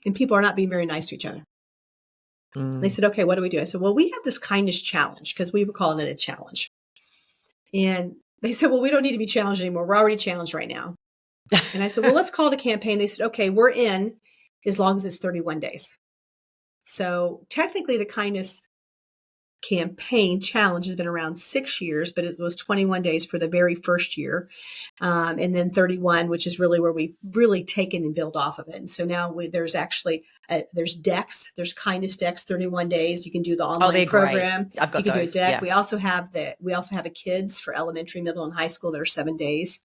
and people are not being very nice to each other. They said, okay, what do we do? I said, well, we have this kindness challenge, because we were calling it a challenge. And they said, well, we don't need to be challenged anymore. We're already challenged right now. And I said, well, let's call it a campaign. They said, okay, we're in as long as it's 31 days. So technically the kindness campaign challenge has been around 6 years, but it was 21 days for the very first year. And then 31, which is really where we've really taken and built off of it. And so now there's actually, there's decks, there's kindness decks, 31 days. You can do the online program. Great. I've got you can those. do a deck. Yeah. We also have a kids for elementary, middle, and high school that are 7 days.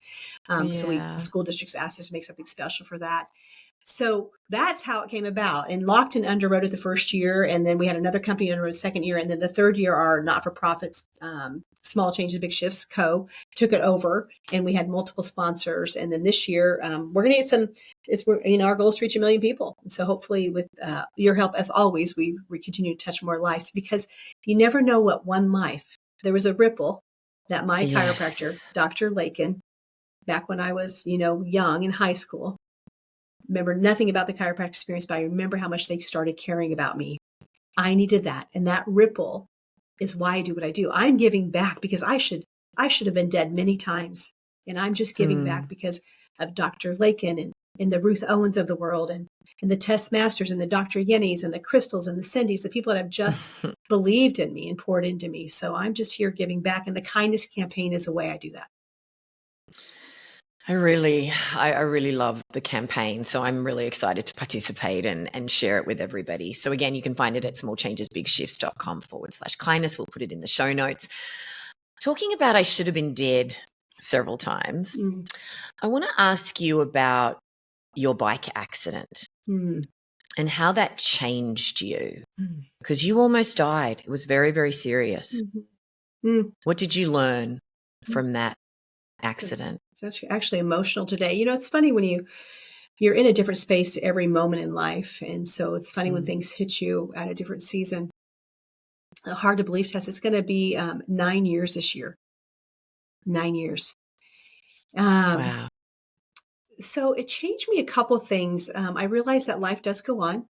So the school districts asked us to make something special for that. So that's how it came about. And Lockton underwrote it the first year, and then we had another company underwrote the second year, and then the third year, our not-for-profits, Small Changes, Big Shifts Co. took it over, and we had multiple sponsors. And then this year, we're going to get some. Our goal is to reach 1 million people. And so hopefully, with your help, as always, we continue to touch more lives, because you never know what one life. There was a ripple that my chiropractor, Yes. Dr. Lakin, back when I was, young in high school, remember nothing about the chiropractic experience, but I remember how much they started caring about me. I needed that. And that ripple is why I do what I do. I'm giving back because I should have been dead many times. And I'm just giving back Mm. because of Dr. Lakin and the Ruth Owens of the world, and the TESS Masters and the Dr. Yennies and the Crystals and the Cindys, the people that have just believed in me and poured into me. So I'm just here giving back. And the kindness campaign is a way I do that. I really love the campaign. So I'm really excited to participate and share it with everybody. So again, you can find it at smallchangesbigshifts.com/kindness. We'll put it in the show notes. Talking about I should have been dead several times, Mm. I want to ask you about your bike accident Mm. and how that changed you, Mm. because you almost died. It was very, very serious. Mhm. Mm. What did you learn Mm. from that So accident? it's actually emotional today. It's funny when you're in a different space every moment in life. And so it's funny when Mm. things hit you at a different season. Hard to believe, Tess. It's going to be 9 years this year. 9 years. Wow. So it changed me a couple of things. I realized that life does go on.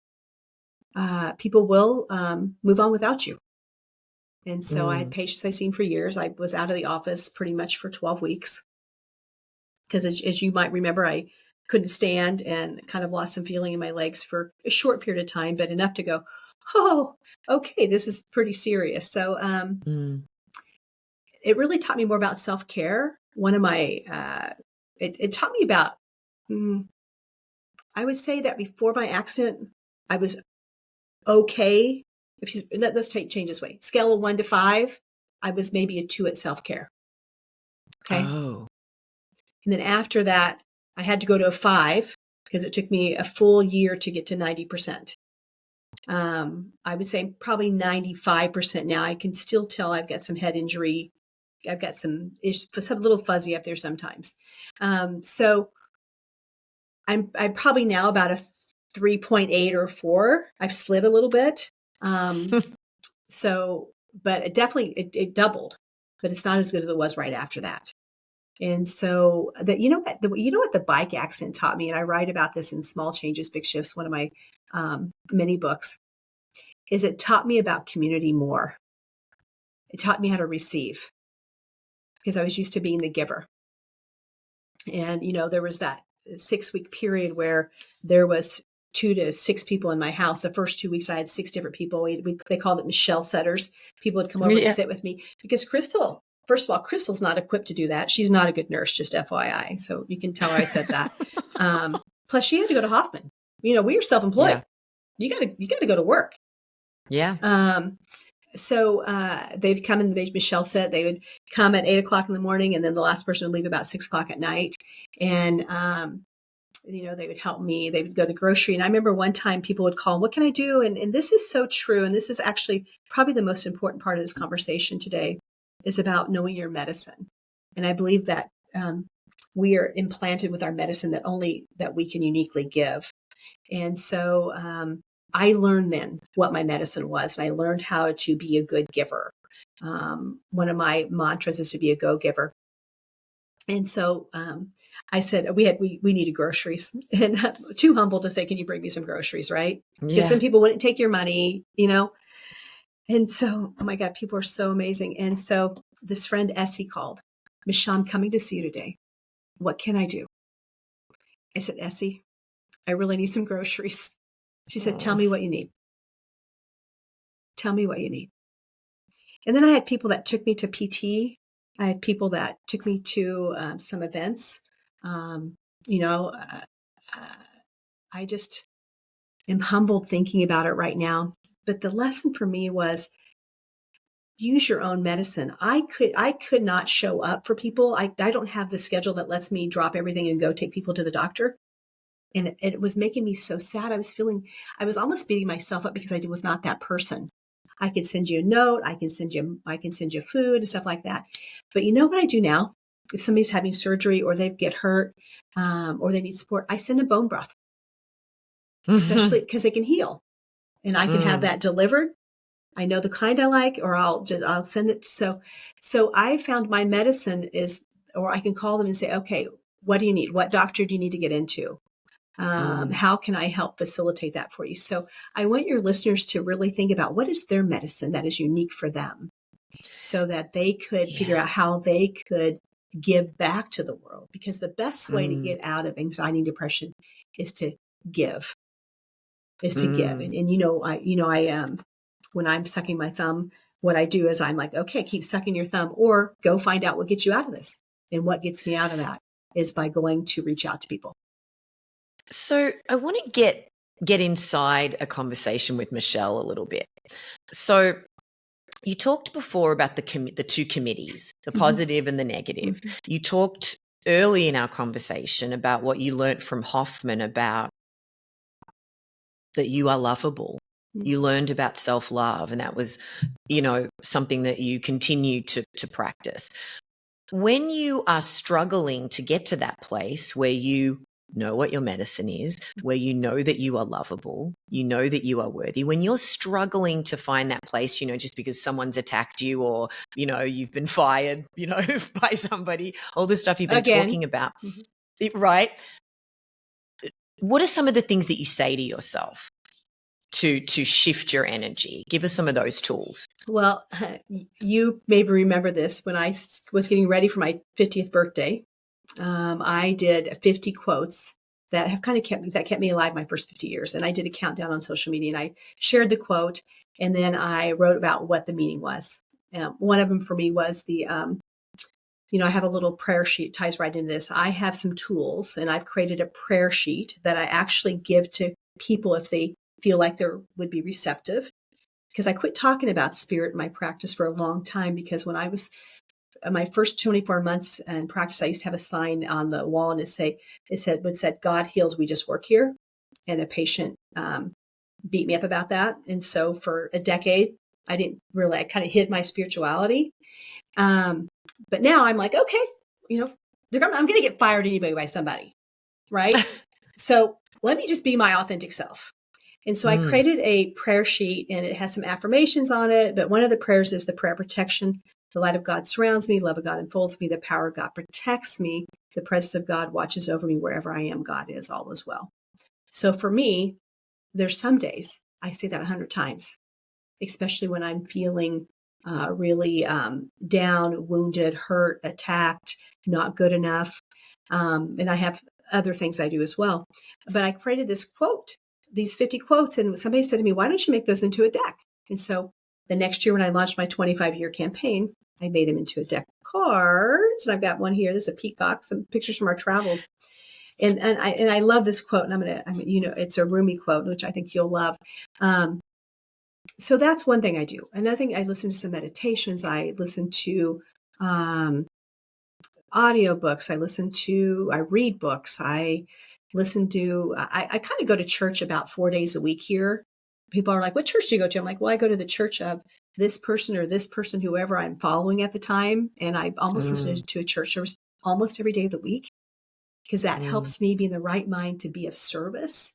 People will move on without you. And so I had Mm. patients I've seen for years. I was out of the office pretty much for 12 weeks because, as you might remember, I couldn't stand and kind of lost some feeling in my legs for a short period of time, but enough to go, oh, okay, this is pretty serious. So Mm. it really taught me more about self-care. One of my, it taught me about, I would say that before my accident, I was okay. Let's change this way. Scale of 1 to 5, I was maybe a 2 at self-care. Okay. Oh. And then after that, I had to go to a 5 because it took me a full year to get to 90%. I would say probably 95% now. I can still tell I've got some head injury. I've got some little fuzzy up there sometimes. So I'm probably now about a 3.8 or 4. I've slid a little bit. So, but it doubled, but it's not as good as it was right after that. And so that, what the bike accident taught me, and I write about this in Small Changes, Big Shifts, one of my mini books, is it taught me about community more. It taught me how to receive because I was used to being the giver. And, there was that 6-week period where there was 2 to 6 people in my house. The first 2 weeks, I had 6 different people. They called it Michelle setters. People would come over and Yeah. sit with me because first of all, Crystal's not equipped to do that. She's not a good nurse, just FYI. So you can tell her I said that. Plus, she had to go to Hoffman. We were self-employed. Yeah. You got to go to work. Yeah. So they'd come in, Michelle said they would come at 8:00 in the morning, and then the last person would leave about 6:00 at night. And, they would help me. They would go to the grocery. And I remember one time people would call, what can I do? And this is so true. And this is actually probably the most important part of this conversation today is about knowing your medicine. And I believe that we are implanted with our medicine that we can uniquely give. And so I learned then what my medicine was, and I learned how to be a good giver. One of my mantras is to be a go-giver. And so I said, we needed groceries, and too humble to say, can you bring me some groceries, right? Because then Yeah. people wouldn't take your money, And so, oh my God, people are so amazing. And so this friend Essie called, Michelle, I'm coming to see you today. What can I do? I said, Essie, I really need some groceries. She said, tell Oh. me what you need. Tell me what you need. And then I had people that took me to PT. I had people that took me to some events. You know, I just am humbled thinking about it right now. But the lesson for me was use your own medicine. I could not show up for people. I don't have the schedule that lets me drop everything and go take people to the doctor. And it was making me so sad. I was almost beating myself up because I was not that person. I could send you a note. I can send you food and stuff like that. But you know what I do now? If somebody's having surgery or they get hurt, or they need support, I send a bone broth, especially because they can heal and I can have Mm. that delivered. I know the kind I like, or I'll send it. So I found my medicine is, or I can call them and say, okay, what do you need? What doctor do you need to get into? Mm. How can I help facilitate that for you? So I want your listeners to really think about what is their medicine that is unique for them so that they could figure Yeah. out how they could give back to the world. Because the best way to Mm. get out of anxiety and depression is to give, Mm. And when I'm sucking my thumb, what I do is I'm like, okay, keep sucking your thumb or go find out what gets you out of this. And what gets me out of that is by going to reach out to people. So I want to get inside a conversation with Michelle a little bit. So you talked before about the two committees, the Mm-hmm. positive and the negative. Mm-hmm. You talked early in our conversation about what you learnt from Hoffman about that you are lovable. You learned about self-love, and that was, something that you continue to practice. When you are struggling to get to that place where you know what your medicine is, where you know that you are lovable, you know that you are worthy, when you're struggling to find that place, just because someone's attacked you or, you've been fired, by somebody, all the stuff you've been Again. talking about, Mm-hmm. right? What are some of the things that you say to yourself to shift your energy? Give us some of those tools. Well, you maybe remember this when I was getting ready for my 50th birthday. I did 50 quotes that have kind of kept me alive my first 50 years. And I did a countdown on social media and I shared the quote and then I wrote about what the meaning was. One of them for me was I have a little prayer sheet ties right into this. I have some tools and I've created a prayer sheet that I actually give to people if they feel like they would be receptive. Because I quit talking about spirit in my practice for a long time because when I was my first 24 months in practice, I used to have a sign on the wall and it said, God heals, we just work here. And a patient beat me up about that. And so for a decade, I kind of hid my spirituality. Um, but now I'm like, okay, I'm going to get fired anyway by somebody. Right. So let me just be my authentic self. And so I Mm. created a prayer sheet and it has some affirmations on it. But one of the prayers is the prayer of protection. The light of God surrounds me. Love of God enfolds me. The power of God protects me. The presence of God watches over me. Wherever I am, God is, all is well. So for me, there's some days I say that 100 times, especially when I'm feeling really down, wounded, hurt, attacked, not good enough. And I have other things I do as well. But I created this quote, these 50 quotes, and somebody said to me, why don't you make those into a deck? And so the next year when I launched my 25-year campaign, I made them into a deck of cards. And I've got one here. There's a peacock, some pictures from our travels. And I love this quote. And it's a Rumi quote, which I think you'll love. So that's one thing I do. Another thing, I listen to some meditations. I listen to audiobooks. I read books. I kind of go to church about 4 days a week here. People are like, what church do you go to? I'm like, well, I go to the church of this person or this person, whoever I'm following at the time. And I almost listen to a church service almost every day of the week because that Mm. helps me be in the right mind to be of service.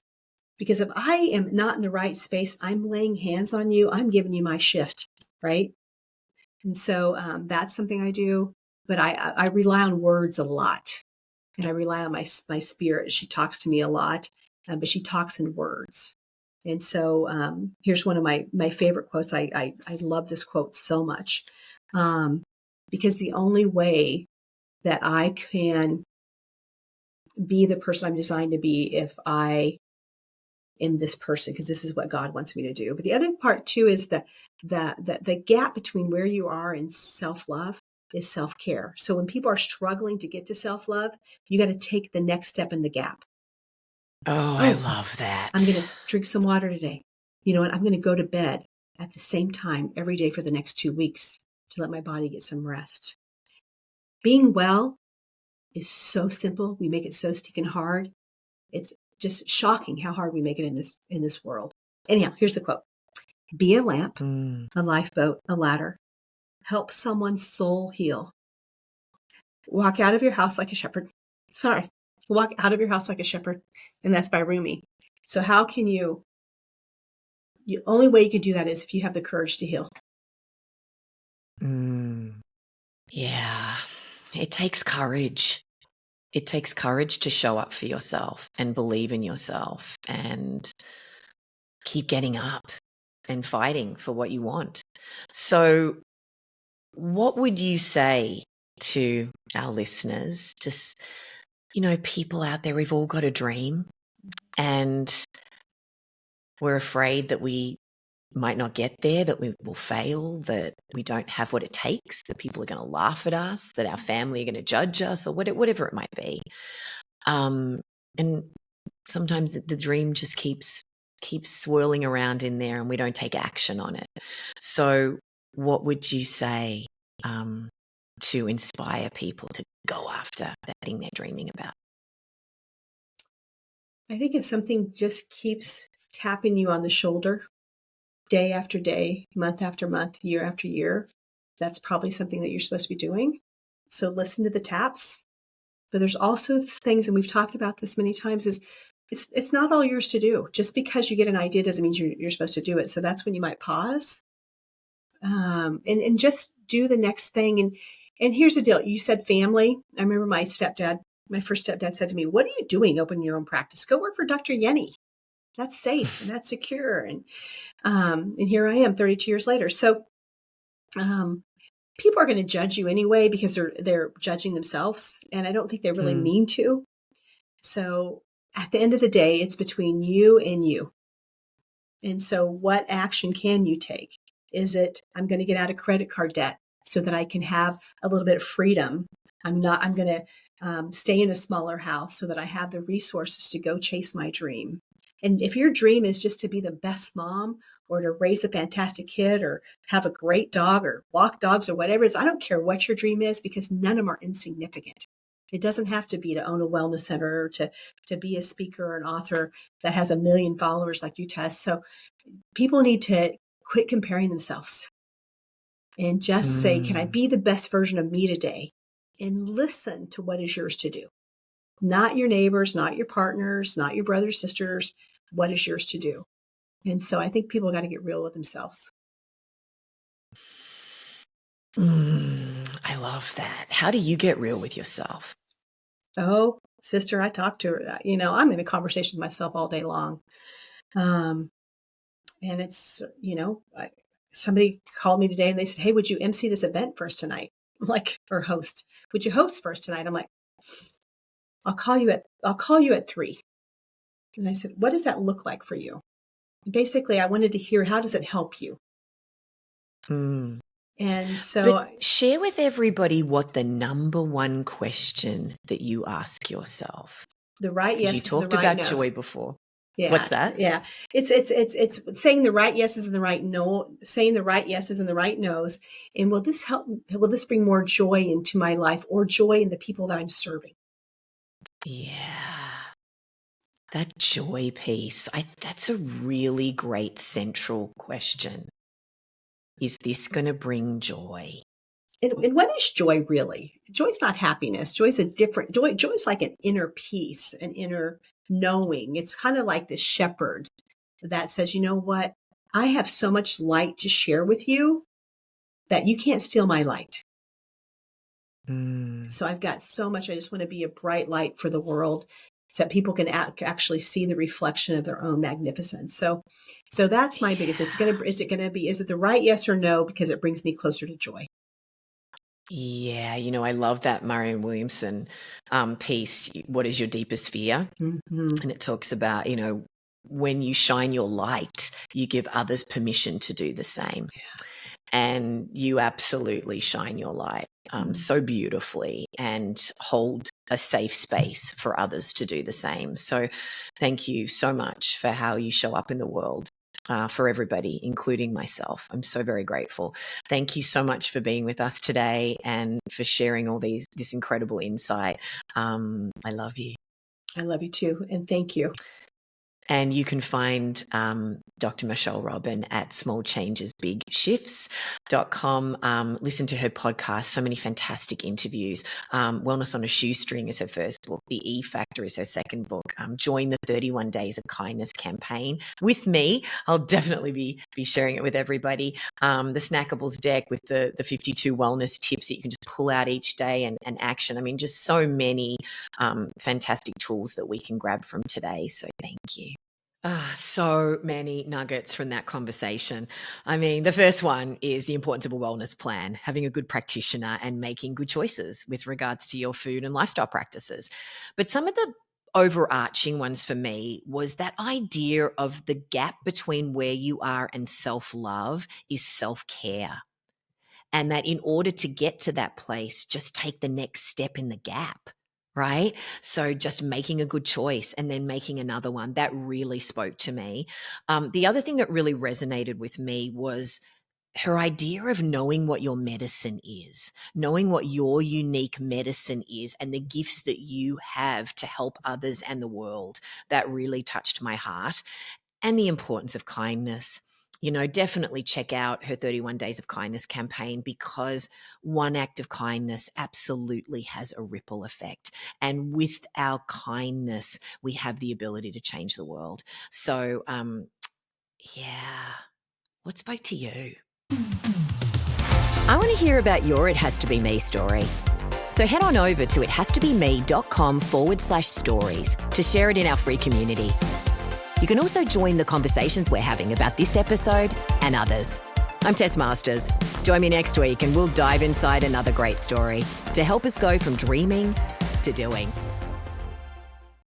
Because if I am not in the right space, I'm laying hands on you. I'm giving you my shift, right? And so that's something I do. But I rely on words a lot, and I rely on my spirit. She talks to me a lot, but she talks in words. And so here's one of my favorite quotes. I love this quote so much because the only way that I can be the person I'm designed to be if I in this person, because this is what God wants me to do. But the other part too is that the gap between where you are and self-love is self-care. So when people are struggling to get to self-love, you got to take the next step in the gap. Oh, I Oh, love I'm that. going to drink some water today. You know what? I'm going to go to bed at the same time every day for the next 2 weeks to let my body get some rest. Being well is so simple. We make it so stinking hard. It's just shocking how hard we make it in this world. Anyhow, here's the quote. Be a lamp, Mm. a lifeboat, a ladder. Help someone's soul heal. Walk out of your house like a shepherd. Sorry. Walk out of your house like a shepherd. And that's by Rumi. So how can you, the only way you can do that is if you have the courage to heal. Yeah. It takes courage. It takes courage to show up for yourself and believe in yourself and keep getting up and fighting for what you want. So, what would you say to our listeners? Just, people out there, we've all got a dream and we're afraid that we might not get there, that we will fail, that we don't have what it takes, that people are going to laugh at us, that our family are going to judge us, or whatever it might be. And sometimes the dream just keeps swirling around in there and we don't take action on it. So what would you say to inspire people to go after that thing they're dreaming about? I think if something just keeps tapping you on the shoulder day after day, month after month, year after year, that's probably something that you're supposed to be doing. So listen to the taps. But there's also things, and we've talked about this many times, is it's not all yours to do. Just because you get an idea doesn't mean you're supposed to do it. So that's when you might pause, and just do the next thing. And here's the deal. You said family. I remember my first stepdad said to me, "What are you doing opening your own practice? Go work for Dr. Yenny. That's safe and that's secure." And here I am 32 years later. So people are going to judge you anyway because they're judging themselves. And I don't think they really mean to. So at the end of the day, it's between you and you. And so what action can you take? Is it, I'm going to get out of credit card debt so that I can have a little bit of freedom. I'm going to stay in a smaller house so that I have the resources to go chase my dream. And if your dream is just to be the best mom or to raise a fantastic kid or have a great dog or walk dogs or whatever it is, I don't care what your dream is because none of them are insignificant. It doesn't have to be to own a wellness center or to be a speaker or an author that has 1 million followers like you, Tess. So people need to quit comparing themselves and just say, can I be the best version of me today? And listen to what is yours to do. Not your neighbors, not your partners, not your brothers, sisters. What is yours to do? And so I think people got to get real with themselves. I love that. How do you get real with yourself? Oh, sister, I talk to her. I'm in a conversation with myself all day long. And it's, somebody called me today and they said, "Hey, would you MC this event for us tonight?" I'm like, or host. "Would you host for us tonight?" I'm like, I'll call you at 3. And I said, "What does that look like for you?" Basically, I wanted to hear, how does it help you? And so, But share with everybody what the number one question that you ask yourself. the right You yeses and the talked right about nos. joy before. Yeah, What's that? yeah. It's saying the right yeses and the right no, saying the right yeses and the right nos. And will this help? Will this bring more joy into my life or joy in the people that I'm serving? Yeah. That joy piece. That's a really great central question. Is this going to bring joy? And what is joy really? Joy's not happiness. Joy's a different joy. Joy's like an inner peace, an inner knowing. It's kind of like the shepherd that says, "You know what? I have so much light to share with you that you can't steal my light. So I've got so much. I just want to be a bright light for the world so that people can actually see the reflection of their own magnificence." So that's my biggest. Is it the right yes or no? Because it brings me closer to joy. Yeah, I love that Marianne Williamson piece, What is Your Deepest Fear? Mm-hmm. And it talks about, when you shine your light, you give others permission to do the same. And you absolutely shine your light so beautifully and hold a safe space for others to do the same. So thank you so much for how you show up in the world. For everybody, including myself. I'm so very grateful. Thank you so much for being with us today and for sharing all this incredible insight. I love you. I love you too. And thank you. And you can find Dr. Michelle Robin at smallchangesbigshifts.com. Listen to her podcast, so many fantastic interviews. Wellness on a Shoestring is her first book. The E Factor is her second book. Join the 31 Days of Kindness campaign with me. I'll definitely be sharing it with everybody. The Snackables deck with the 52 wellness tips that you can just pull out each day and action. I mean, just so many fantastic tools that we can grab from today. So thank you. So many nuggets from that conversation. I mean, the first one is the importance of a wellness plan, having a good practitioner and making good choices with regards to your food and lifestyle practices. But some of the overarching ones for me was that idea of the gap between where you are and self-love is self-care. And that in order to get to that place, just take the next step in the gap, right? So just making a good choice and then making another one, that really spoke to me. The other thing that really resonated with me was her idea of knowing what your medicine is, knowing what your unique medicine is and the gifts that you have to help others and the world. That really touched my heart. And the importance of kindness. Definitely check out her 31 Days of Kindness campaign, because one act of kindness absolutely has a ripple effect. And with our kindness, we have the ability to change the world. So, yeah. What spoke to you? I want to hear about your It Has to Be Me story. So head on over to ithastobeme.com/stories to share it in our free community. You can also join the conversations we're having about this episode and others. I'm Tess Masters. Join me next week and we'll dive inside another great story to help us go from dreaming to doing.